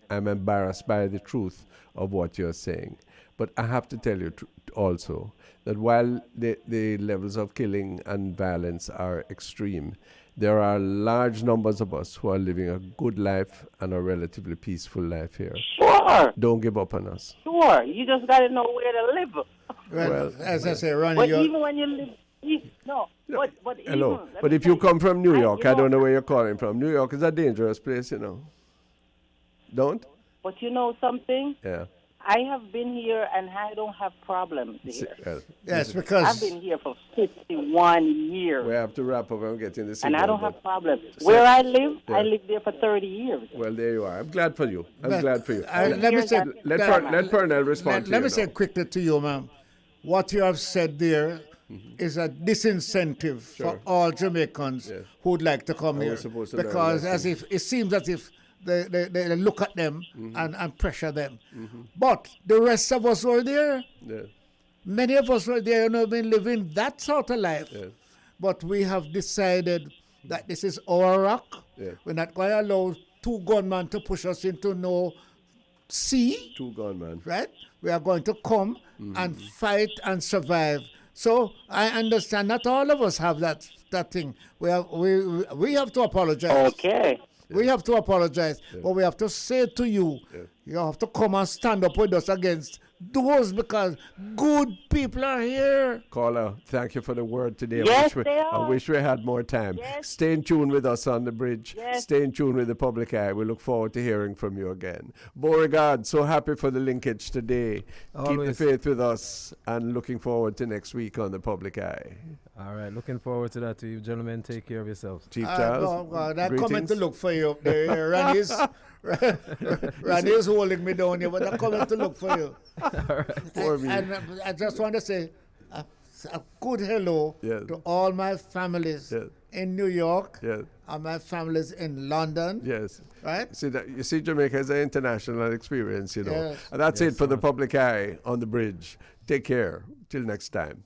I'm embarrassed by the truth of what you're saying. But I have to tell you also that while the levels of killing and violence are extreme, there are large numbers of us who are living a good life and a relatively peaceful life here. Sure. Don't give up on us. Sure. You just got to know where to live. Well, as I say, Ronnie, but even when you live, but hello. Even, but if you come from New York, I don't know where you're calling from. New York is a dangerous place, you know. Don't? But you know something? Yeah. I have been here and I don't have problems here. Yes, because I've been here for 51 years. We have to wrap up and get in the signal. And I don't have problems. Where I live, I lived there for 30 years. Well, there you are. I'm glad for you. Glad for you. Let me say, let Pearnel respond to you. Let me say quickly to you, ma'am. What you have said there is a disincentive for all Jamaicans who would like to come here. Because it seems as if they look at them and pressure them. But the rest of us were there. Many of us were there and have been living that sort of life. But we have decided that this is our rock. We're not going to allow 2 gunmen to push us into no sea. 2 gunmen. Right? We are going to come and fight and survive. So I understand not all of us have that thing. We have to apologize. Okay. We have to apologize, but we have to say to you, You have to come and stand up with us against those, because good people are here. Caller, thank you for the word today. Yes, I wish we had more time. Yes. Stay in tune with us on the bridge. Yes. Stay in tune with the public eye. We look forward to hearing from you again. Beau-regard, so happy for the linkage today. Always. Keep the faith with us, and looking forward to next week on the public eye. All right, looking forward to that too. You gentlemen, take care of yourselves. Chief Charles, I'm coming to look for you. Randy's holding me down here, but I'm coming to look for you. And I just want to say a good hello to all my families in New York and my families in London. Yes. Right? You see, Jamaica is an international experience, you know. Yes. And that's it for the public eye on the bridge. Take care. Till next time.